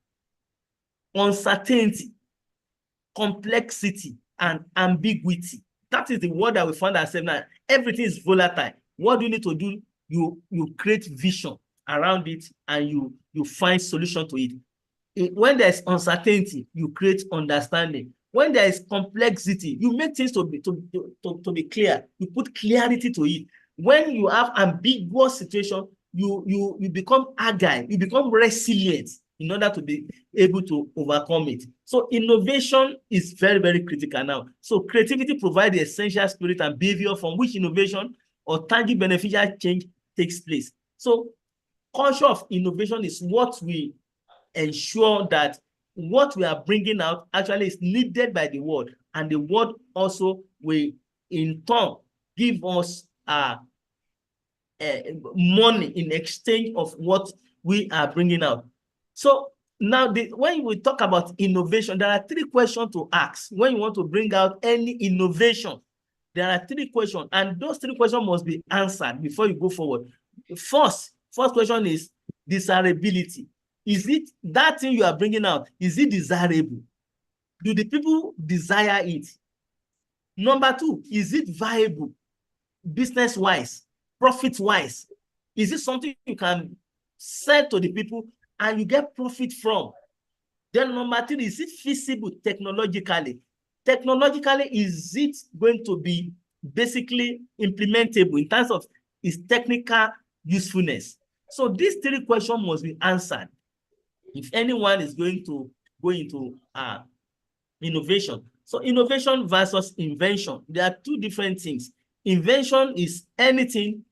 uncertainty, complexity, and ambiguity. That is the word that we find ourselves now. Everything is volatile. What do you need to do? You create vision around it, and you find solution to it. When there's uncertainty, you create understanding. When there is complexity, you make things to be clear. You put clarity to it. When you have ambiguous situation, you become agile, you become resilient in order to be able to overcome it. So innovation is very, very critical now. So creativity provides the essential spirit and behavior from which innovation or tangible beneficial change takes place. So culture of innovation is what we ensure that what we are bringing out actually is needed by the world, and the world also will in turn give us money in exchange of what we are bringing out. So now, when we talk about innovation, there are 3 questions to ask. When you want to bring out any innovation, there are 3 questions, and those 3 questions must be answered before you go forward. First question is desirability. Is it that thing you are bringing out, is it desirable? Do the people desire it? Number 2, is it viable business-wise, profit-wise? Is it something you can sell to the people and you get profit from? Then number 3, is it feasible technologically? Technologically, is it going to be basically implementable in terms of its technical usefulness? So these 3 questions must be answered if anyone is going to go into innovation. So innovation versus invention, there are 2 different things. Invention is anything,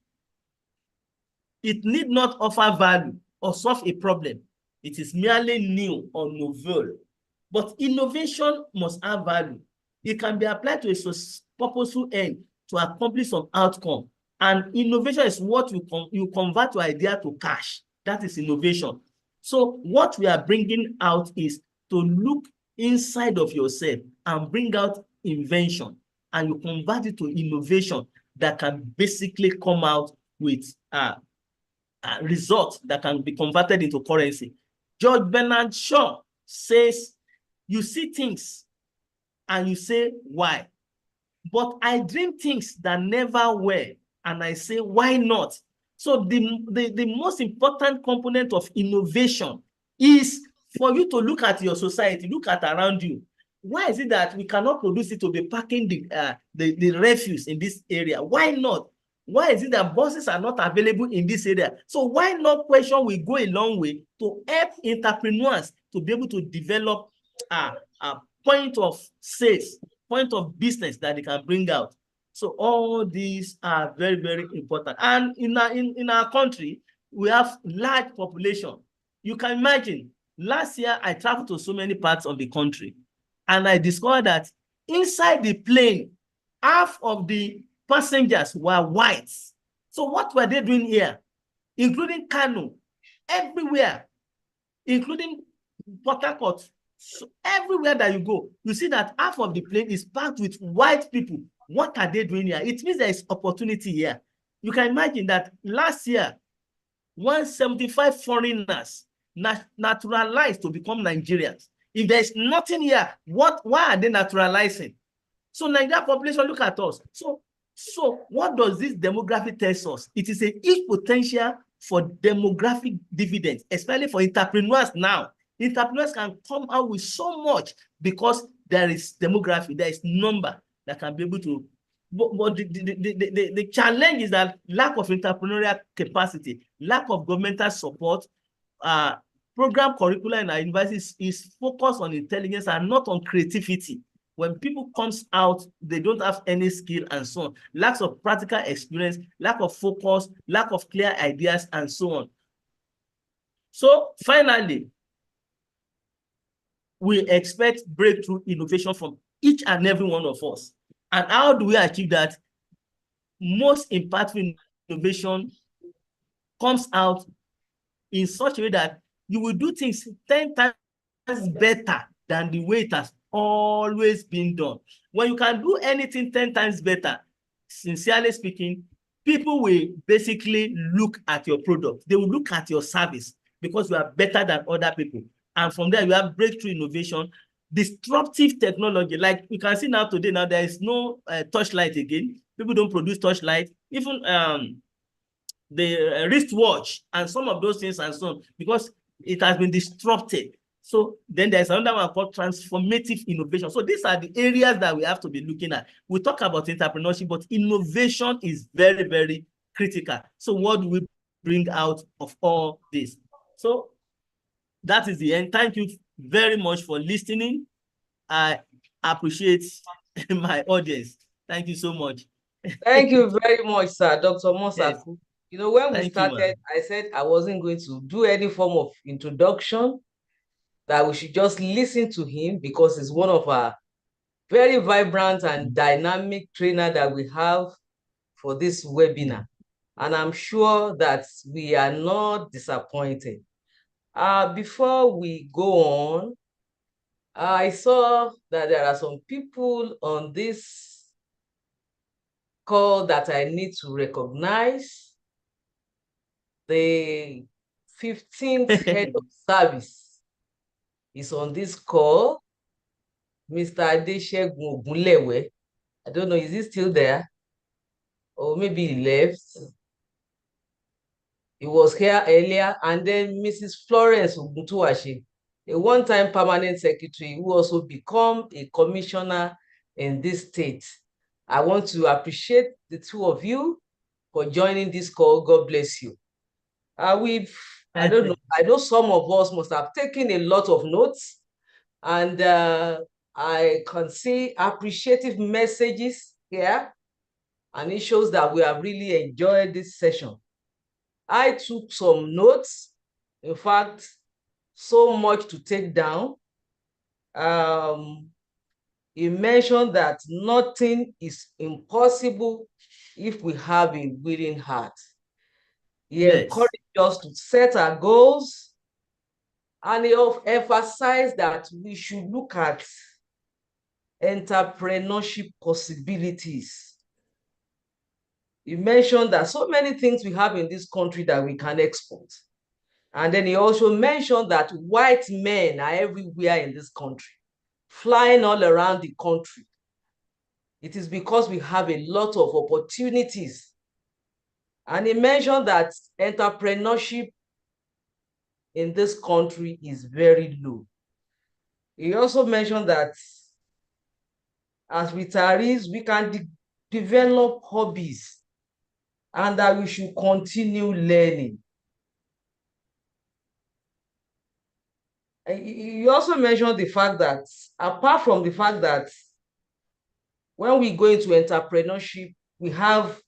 it need not offer value or solve a problem. It is merely new or novel. But innovation must have value. It can be applied to a purposeful end to accomplish some outcome. And innovation is what you convert your idea to cash. That is innovation. So what we are bringing out is to look inside of yourself and bring out invention, and you convert it to innovation that can basically come out with results that can be converted into currency. George Bernard Shaw says, you see things and you say, why? But I dream things that never were, and I say, why not? So the most important component of innovation is for you to look at your society, look at around you. Why is it that we cannot produce it to be packing the refuse in this area? Why not? Why is it that buses are not available in this area? So why not question will go a long way to help entrepreneurs to be able to develop a point of sales, point of business that they can bring out. So all these are very, very important. And in our country, we have large population. You can imagine, last year I traveled to so many parts of the country, and I discovered that inside the plane, half of the passengers were whites. So what were they doing here? Including Kano, everywhere, including Port Harcourt. So everywhere that you go, you see that half of the plane is packed with white people. What are they doing here? It means there is opportunity here. You can imagine that last year, 175 foreigners naturalized to become Nigerians. If there is nothing here, why are they naturalizing? So Nigeria population, look at us. So what does this demography tell us? It is a huge potential for demographic dividends, especially for entrepreneurs now. Entrepreneurs can come out with so much because there is demography, there is number that can be able to. But the challenge is that lack of entrepreneurial capacity, lack of governmental support. Program curricula in our universities is focused on intelligence and not on creativity. When people comes out, they don't have any skill and so on. Lack of practical experience, lack of focus, lack of clear ideas, and so on. So finally, we expect breakthrough innovation from each and every one of us. And how do we achieve that? Most impactful innovation comes out in such a way that you will do things 10 times better than the way it has always been done. When you can do anything 10 times better, sincerely speaking, people will basically look at your product. They will look at your service because you are better than other people. And from there, you have breakthrough innovation, disruptive technology. Like you can see now today, now there is no torchlight again. People don't produce torchlight. Even the wristwatch and some of those things and so on, because it has been disrupted. So then there's another one called transformative innovation. So these are the areas that we have to be looking at. We talk about entrepreneurship, but innovation is very, very critical. So what do we bring out of all this? So that is the end. Thank you very much for listening. I appreciate my audience. Thank you so much. Thank you very much, sir, Dr. Mosaku. Yes. You know, when we Thank started, I said I wasn't going to do any form of introduction, that we should just listen to him because he's one of our very vibrant and dynamic trainer that we have for this webinar. And I'm sure that we are not disappointed. Before we go on, I saw that there are some people on this call that I need to recognize. The 15th head of service is on this call, Mr. Adeshegun Ogunlewe. I don't know, is he still there? Or maybe he left. He was here earlier. And then Mrs. Florence Oguntuwashi, a one-time permanent secretary who also become a commissioner in this state. I want to appreciate the two of you for joining this call. God bless you. I don't know, I know some of us must have taken a lot of notes, and I can see appreciative messages here, and it shows that we have really enjoyed this session. I took some notes, in fact, so much to take down. He mentioned that nothing is impossible if we have a willing heart. He encouraged us to set our goals, and he emphasized that we should look at entrepreneurship possibilities. He mentioned that so many things we have in this country that we can export. And then he also mentioned that white men are everywhere in this country, flying all around the country. It is because we have a lot of opportunities. And he mentioned that entrepreneurship in this country is very low. He also mentioned that as retirees, we can develop hobbies and that we should continue learning. He also mentioned the fact that, apart from the fact that when we go into entrepreneurship, we have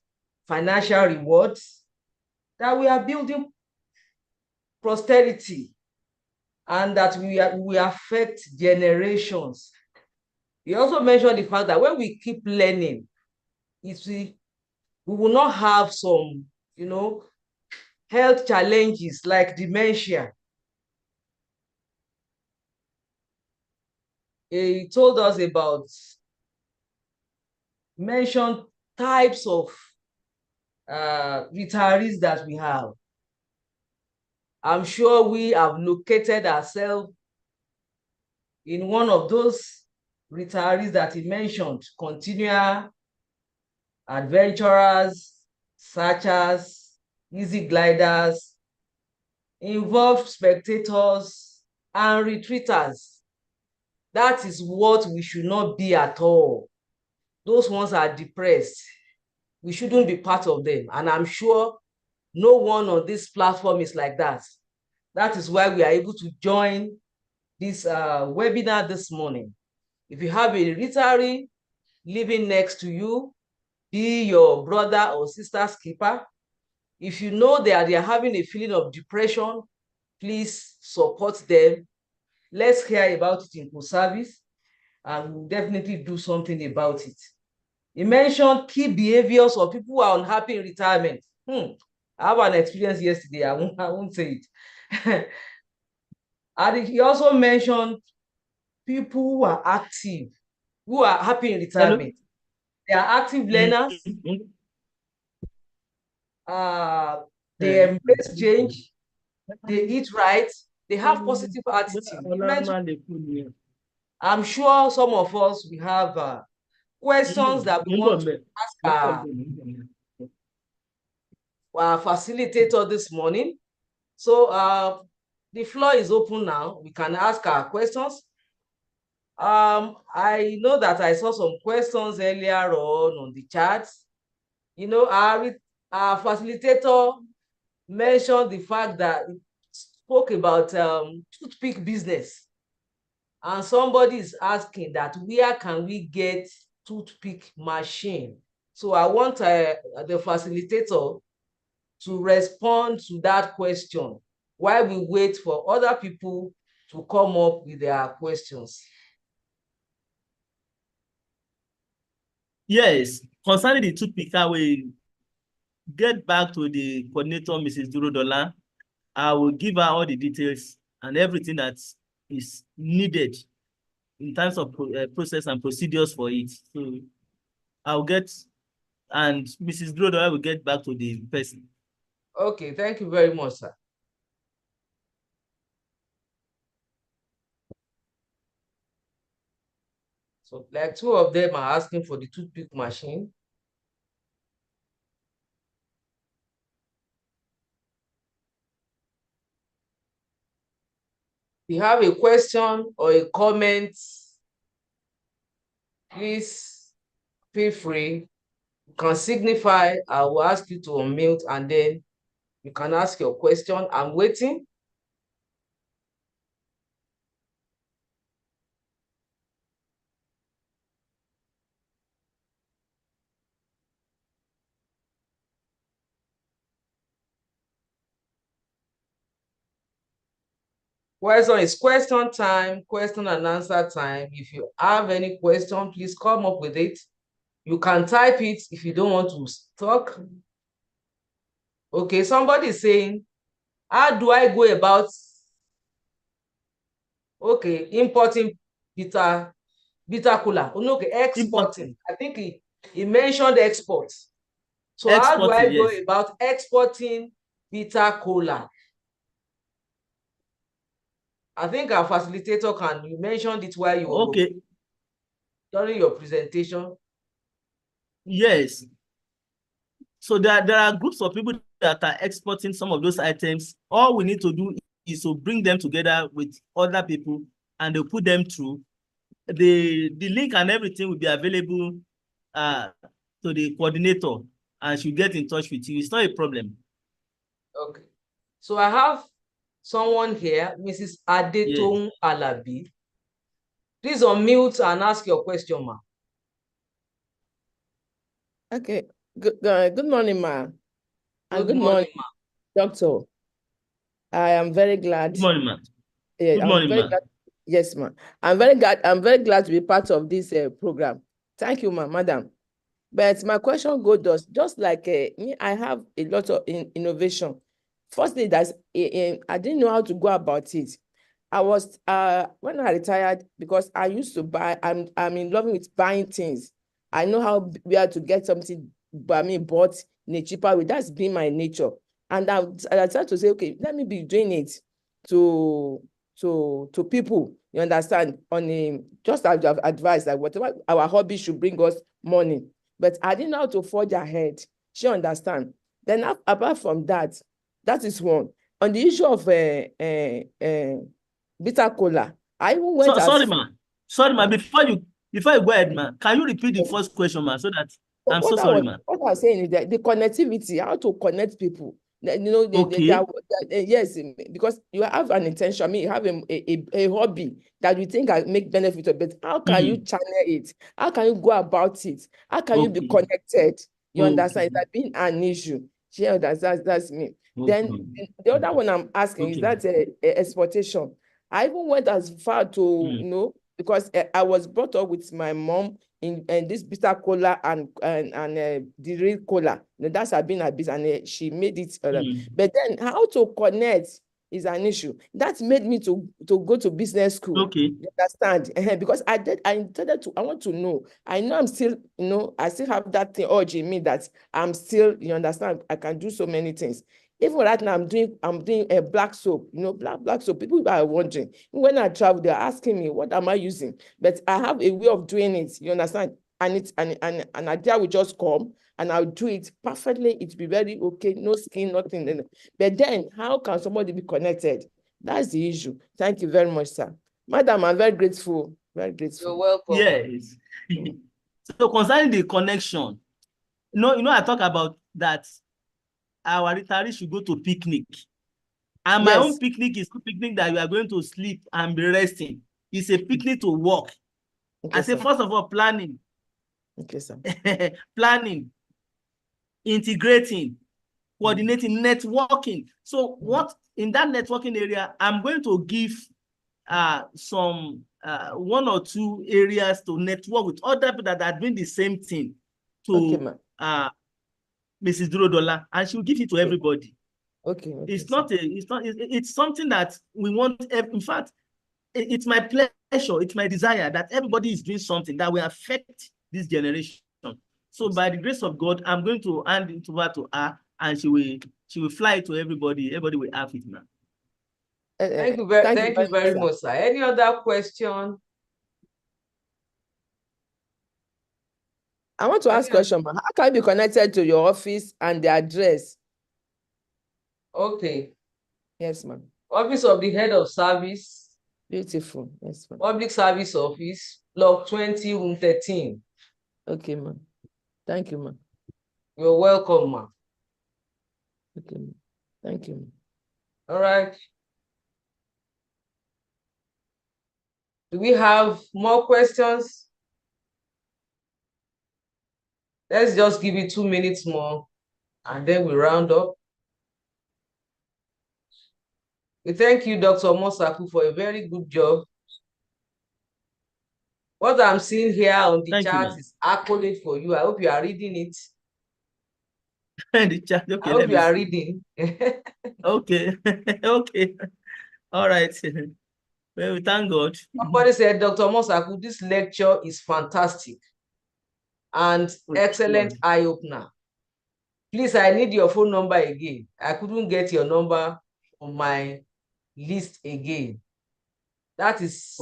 financial rewards, that we are building prosperity, and that we affect generations. He also mentioned the fact that when we keep learning, we will not have some, health challenges like dementia. He told us about, mentioned types of retirees that we have. I'm sure we have located ourselves in one of those retirees that he mentioned: continual, adventurers, searchers, easy gliders, involved spectators, and retreaters. That is what we should not be at all. Those ones are depressed. We shouldn't be part of them. And I'm sure no one on this platform is like that. That is why we are able to join this webinar this morning. If you have a retiree living next to you, be your brother or sister's keeper. If you know that they are having a feeling of depression, please support them. Let's hear about it in post-service, and we'll definitely do something about it. He mentioned key behaviors of people who are unhappy in retirement. I have an experience yesterday. I won't say it. And he also mentioned people who are active, who are happy in retirement. Hello? They are active learners. They embrace change. They eat right. They have positive attitude. I'm sure some of us, we have questions that we want to ask our facilitator this morning. So the floor is open now. We can ask our questions. I know that I saw some questions earlier on the chat. You know, our facilitator mentioned the fact that it spoke about toothpick business. And somebody is asking that where can we get toothpick machine? So I want the facilitator to respond to that question while we wait for other people to come up with their questions. Yes, concerning the toothpick, I will get back to the coordinator, Mrs. Durodola. I will give her all the details and everything that is needed in terms of process and procedures for it. So I'll get, and Mrs. Durodola will get back to the person. Okay, thank you very much, sir. So like two of them are asking for the toothpick machine. If you have a question or a comment, please feel free. You can signify. I will ask you to unmute and then you can ask your question. I'm waiting. Question is question time, question and answer time. If you have any question, please come up with it. You can type it if you don't want to talk. Okay, somebody is saying, how do I go about importing bitter cola? Oh, no, okay, exporting. I think he mentioned export. So how do I go about exporting bitter cola? I think our facilitator you mentioned it while you were during your presentation. Yes. So there are groups of people that are exporting some of those items. All we need to do is to bring them together with other people and they'll put them through. The link and everything will be available to the coordinator and she'll get in touch with you. It's not a problem. Okay. So I have someone here, Mrs. Adetong Alabi. Please unmute and ask your question, ma. Okay. Good morning, ma. Good morning, ma. Doctor. I am very glad. Good morning, ma. Yeah, Good morning, ma. Yes, ma. I'm very glad to be part of this program. Thank you, ma, madam. But my question goes just like me, I have a lot of innovation. Firstly, I didn't know how to go about it. I was when I retired, because I used to buy, I'm in love with buying things. I know where to get something bought in a cheaper way. That's been my nature. And I decided to say, okay, let me be doing it to people, you understand, just as you have advised, that whatever our hobby should bring us money. But I didn't know how to forge ahead. She understand. Then apart from that, that is one. On the issue of bitter cola, I even went Sorry, ma. Before you go ahead, ma, can you repeat the first question, ma, so that I'm so sorry, ma. What I was saying is that the connectivity, how to connect people. You know, Okay. yes, because you have an intention. I mean, you have a hobby that you think can make benefit of it. How can you channel it? How can you go about it? How can you be Okay. connected? You understand? Okay. It's been an issue. Yeah, that's me. Then Okay. the other one I'm asking is Okay. that exportation. I even went as far to, you know, because I was brought up with my mom in this bitter cola and the real cola. That's her been a business, and she made it. But then how to connect is an issue. That made me to go to business school. Okay. You understand? Because I intended to. I want to know. I know I'm still, you know, I still have that thing urge in me that I'm still. You understand? I can do so many things. Even right now, I'm doing a black soap, you know, black soap. People are wondering. When I travel, they're asking me, what am I using? But I have a way of doing it, you understand? And it's an idea will just come and I'll do it perfectly. It'll be very okay, no skin, nothing. But then how can somebody be connected? That's the issue. Thank you very much, sir. Madam, I'm very grateful. Very grateful. You're welcome. Yes. So concerning the connection, you know, I talk about that our retirees should go to picnic. And my own picnic is a picnic that you are going to sleep and be resting. It's a picnic to work. Okay, I say, first of all, planning. Okay, sir. Planning, integrating, coordinating, networking. So what in that networking area, I'm going to give some one or two areas to network with other people that are doing the same thing to Mrs. Durodola, and she'll give it to everybody. Okay. It's something that we want. In fact, it's my pleasure, it's my desire that everybody is doing something that will affect this generation. So by the grace of God, I'm going to hand it over to her, and she will fly it to everybody. Everybody will have it now. Thank you very much, sir. Any other question? I want to ask a question. How can you be connected to your office and the address? Okay. Yes, ma'am. Office of the Head of Service. Beautiful. Yes, ma'am. Public Service Office, Block 20, Room 13. Okay, ma'am. Thank you, ma'am. You're welcome, ma'am. Okay, ma'am. Thank you, ma'am. All right. Do we have more questions? Let's just give it 2 minutes more, and then we round up. We thank you, Dr. Mosaku, for a very good job. What I'm seeing here on the chart is accolade for you. I hope you are reading it. The chat, okay, I hope you are reading. Okay. Okay. All right. Well, we thank God. Somebody said, Dr. Mosaku, this lecture is fantastic and excellent eye-opener. Please, I need your phone number again. I couldn't get your number on my list again. That is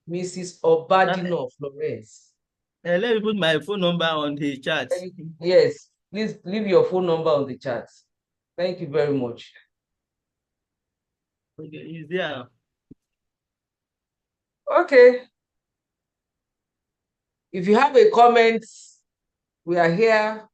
Mrs. Obadino Florence. Let me put my phone number on the chat. Yes, please leave your phone number on the chat. Thank you very much. Okay, is there? Okay. If you have a comment, we are here.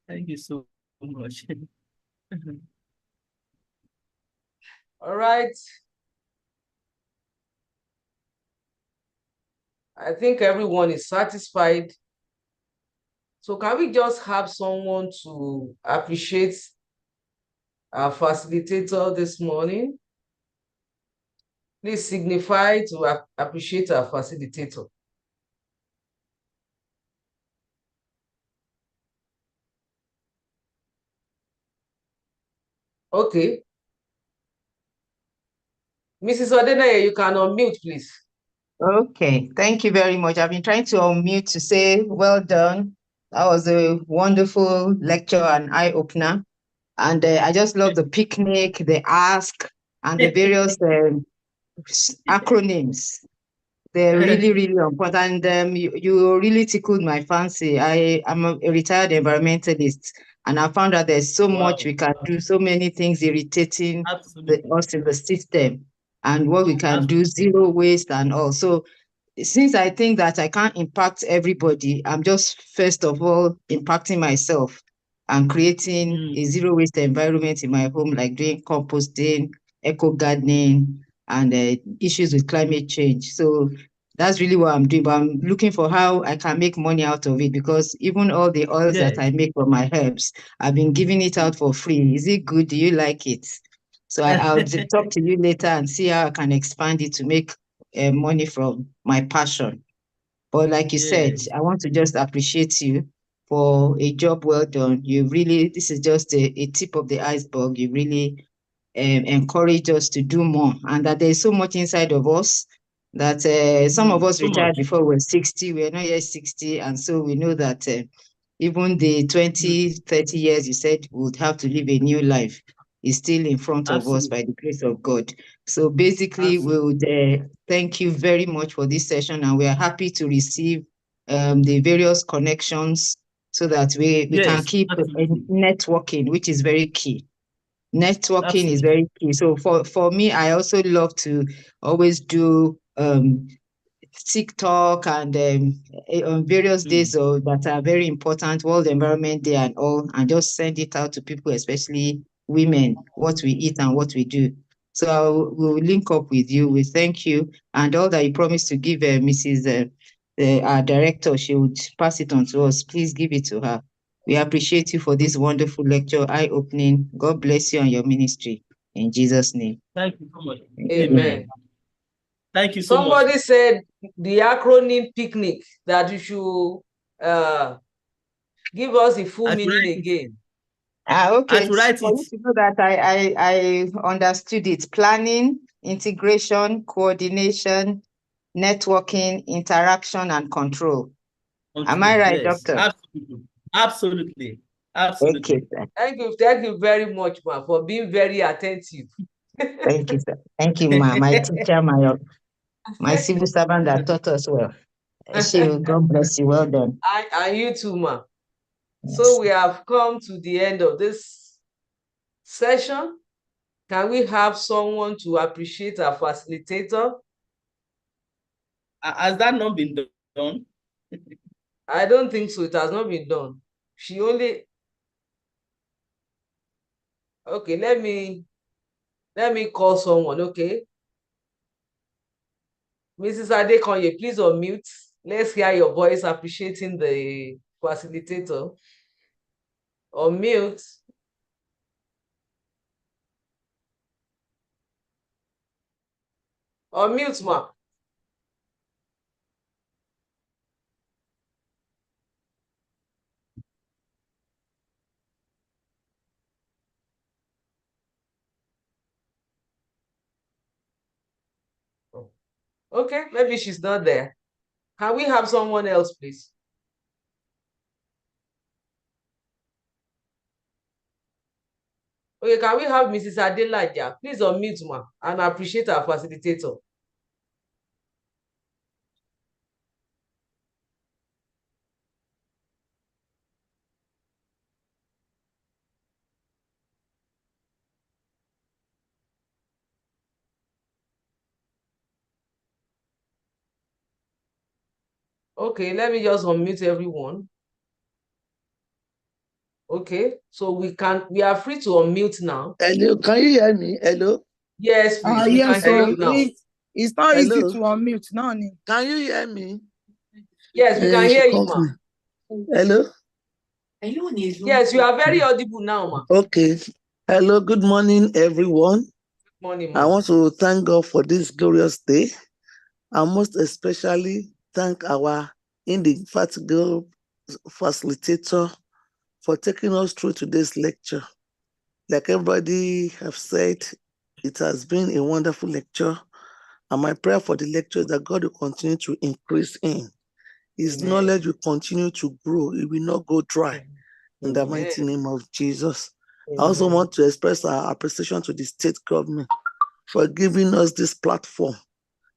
Thank you so much. All right. I think everyone is satisfied. So can we just have someone to appreciate our facilitator this morning? Please signify to appreciate our facilitator. Okay. Mrs. Odeneye, you can unmute, please. Okay, thank you very much. I've been trying to unmute to say well done That was a wonderful lecture and eye-opener. And I just love the picnic, the ask, and the various acronyms. They're really, really important. You really tickled my fancy. I am a retired environmentalist, and I found that there's so much we can do, so many things irritating us in the system, and what we can do, zero waste and all. So since I think that I can't impact everybody, I'm just first of all impacting myself and creating a zero waste environment in my home, like doing composting, eco gardening, and issues with climate change. So that's really what I'm doing. But I'm looking for how I can make money out of it, because even all the oils that I make from my herbs, I've been giving it out for free. Is it good? Do you like it? So I'll talk to you later and see how I can expand it to make money from my passion. But like you said, I want to just appreciate you for a job well done. You really, this is just a tip of the iceberg. You really encourage us to do more, and that there's so much inside of us that some of us retired before we're 60. We're not yet 60. And so we know that even the 20, 30 years you said would have to live a new life is still in front of us by the grace of God. So basically, we would thank you very much for this session, and we are happy to receive the various connections so that we can keep networking, which is very key. Networking is very key. So for me, I also love to always do TikTok and on various days that are very important, World Environment Day and all, and just send it out to people, especially women, what we eat and what we do. So we'll link up with you. We thank you, and all that you promised to give Mrs. Our director, she would pass it on to us. Please give it to her. We appreciate you for this wonderful lecture, eye-opening. God bless you and your ministry. In Jesus' name. Thank you so much. Amen. Thank you so much. Somebody said the acronym picnic, that you should give us the full meaning again. Okay. For you to know that I understood it. Planning, integration, coordination, networking, interaction, and control. Am I right, Doctor? Absolutely. Absolutely. Okay, sir. Thank you very much, ma, for being very attentive. Thank you, sir. Thank you, ma. My teacher, my civil servant that taught us well. God bless you. Well done. And you too, ma. Yes. So we have come to the end of this session. Can we have someone to appreciate our facilitator? Has that not been done? I don't think so. It has not been done. She only... Okay, let me call someone, okay? Mrs. Adekonye, please unmute. Let's hear your voice appreciating the facilitator. Unmute. Unmute, ma. Okay, maybe she's not there. Can we have someone else, please? Okay, can we have Mrs. Adelaja? Please unmute, ma, and appreciate our facilitator. Okay, let me just unmute everyone. Okay, so we are free to unmute now. Hello, can you hear me? Hello? Yes, please. We Yes, can hear you now. It's not easy to unmute now. Can you hear me? Yes, we can hear you, ma. Hello? Yes, you are very audible now, ma. Okay. Hello, good morning, everyone. Good morning, ma. I want to thank God for this glorious day. And most especially thank our indefatigable facilitator for taking us through today's lecture. Like everybody have said, it has been a wonderful lecture. And my prayer for the lecture is that God will continue to increase in. His knowledge will continue to grow. It will not go dry. In the mighty name of Jesus. I also want to express our appreciation to the state government for giving us this platform,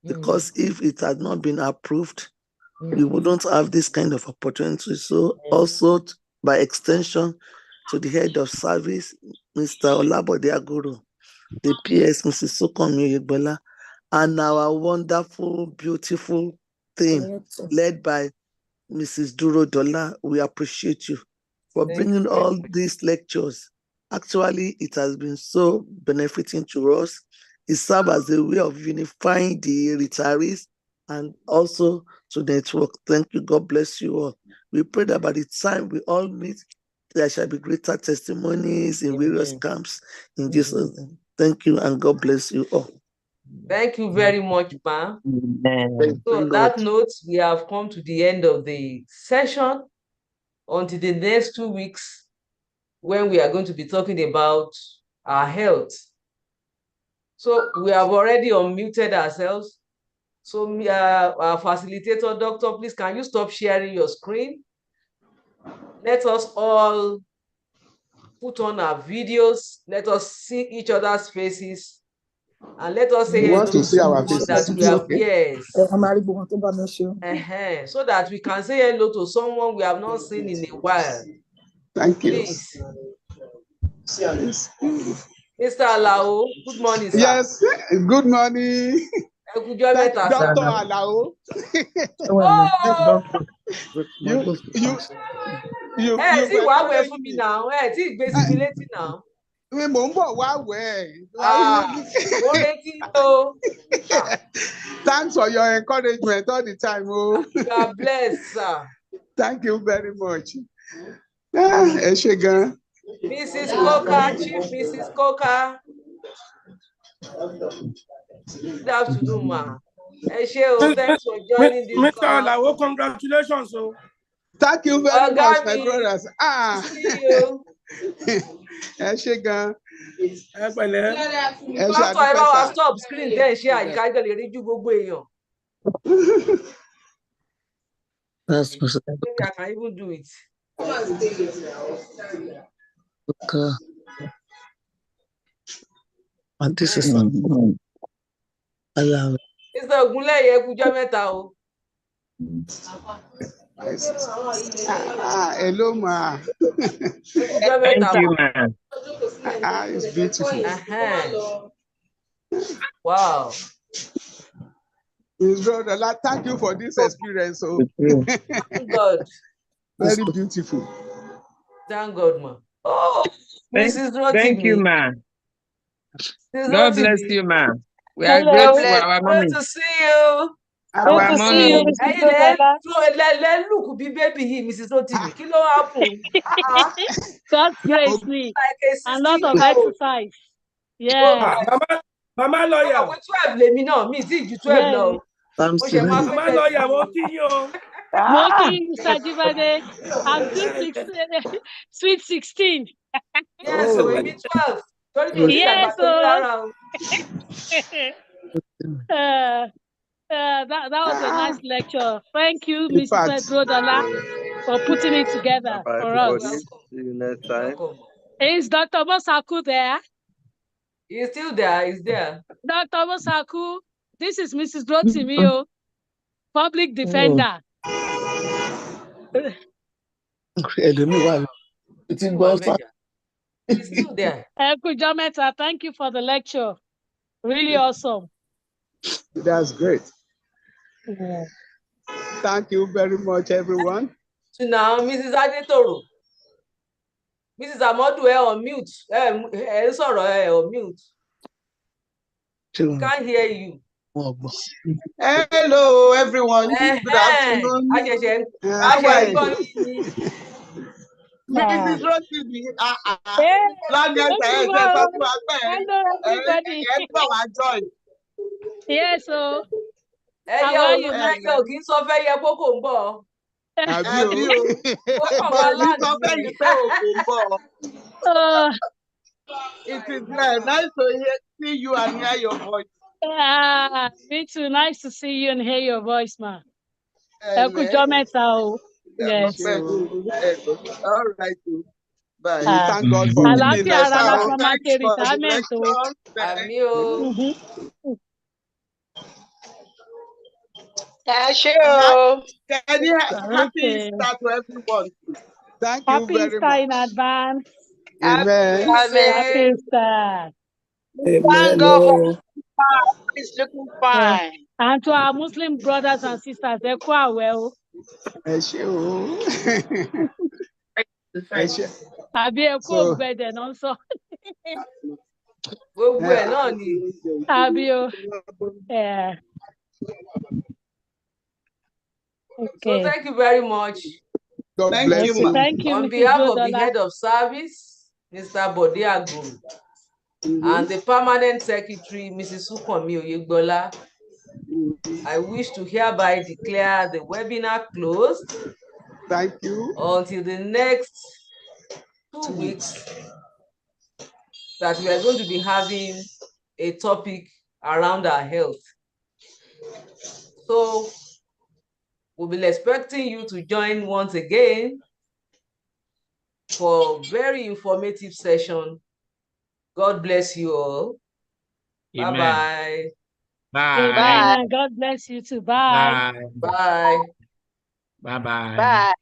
because if it had not been approved, we wouldn't have this kind of opportunity. So also, by extension, to the head of service, Mr. Olabode Aguru, the PS, Mrs. Sokomi Igbala, and our wonderful, beautiful team led by Mrs. Duro Dola. We appreciate you for bringing all these lectures. Actually, it has been so benefiting to us. It serves as a way of unifying the retirees and also to network. Thank you. God bless you all. We pray that by the time we all meet, there shall be greater testimonies in various camps. In Jesus' name. Thank you and God bless you all. Thank you very much, Ma. So on that note, we have come to the end of the session. Until the next 2 weeks, when we are going to be talking about our health. So we have already unmuted ourselves. So our facilitator, doctor, please, can you stop sharing your screen? Let us all put on our videos. Let us see each other's faces. And let us say you want to see our faces that we have, yes. So that we can say hello to someone we have not seen in a while. Thank you. Please. Mr. Alao, good morning, sir. Yes, good morning. Dr. Alao. You see what we're for me now. See basically now. Thanks for your encouragement all the time. Oh. You are blessed, sir. Thank you very much. Mrs. Coker, Chief Mrs. Coker. Good afternoon, ma. Thanks for joining this Mr. Alao, congratulations. So. Thank you very much, my brothers. See you. Stop screen then share. You can't read you go away. Maybe I can even do it. Okay. And this is Allow. It's the Ogunleye Ekujo meta o. Hello, ma. Thank you, man. It's beautiful. Wow. His brother, thank you for this experience. Oh. Thank God. Very beautiful. Thank God, ma. Oh, Mrs. Rotimi. Thank you, man. God bless you, man. We are Hello. grateful, our mommy. Good to see you. Our Good to see you, Mrs. Let look be baby Mrs. Rotimi. Kí ló happen? God's grace, me. A lot of exercise. Yeah. Mama lawyer. 12 lèmi náà, mi ti ju 12 lọ. Mama lawyer, mo kí yín o. Mo kí yín, Mr. Jibade. I'm sweet 16. Yes, so maybe 12. Yes, so. That was a nice lecture. Thank you, Mr. Drodola, for putting it together for us. See you next time. Is Dr. Mosaku there? He's still there. He's there. Dr. Mosaku, this is Mrs. Rotimi, public defender. He's still there. Thank you for the lecture. Really awesome. That's great. Yeah. Thank you very much, everyone. So now, Mrs. Adetoro. Mrs. Amodu, on mute. Sorry, on mute. Can't hear you. Hello, everyone. Good afternoon. Mrs. Rotimi, yes, so. How are you? It is nice to see you and hear your voice. Me too. Nice to see you and hear your voice, ma. Yes. All right. Bye. We thank God for keeping us. Thanks for the lecture. Can you happy Easter to everyone? Thank Happy you very Easter much. in advance. Amen. Happy Easter. Thank God for it's looking Yes. fine. And to our Muslim brothers and sisters, they're quite well. Àbí ẹ kú ògbẹ̀dẹ̀ náà sọ. Gbogbo ẹ̀ náà ni. Àbí o. Yeah. Okay. So thank you very much. God bless you. Thank you, On Mrs. behalf of the Dodola. head of service, Mr. Bode Agun, and the permanent secretary, Mrs. Sukomi Oyegbola, I wish to hereby declare the webinar closed. Thank you. Until the next 2 weeks that we are going to be having a topic around our health. So we'll be expecting you to join once again for a very informative session. God bless you all. Bye-bye. Bye. Amen. God bless you too. Bye. Bye. Bye. Bye-bye. Bye.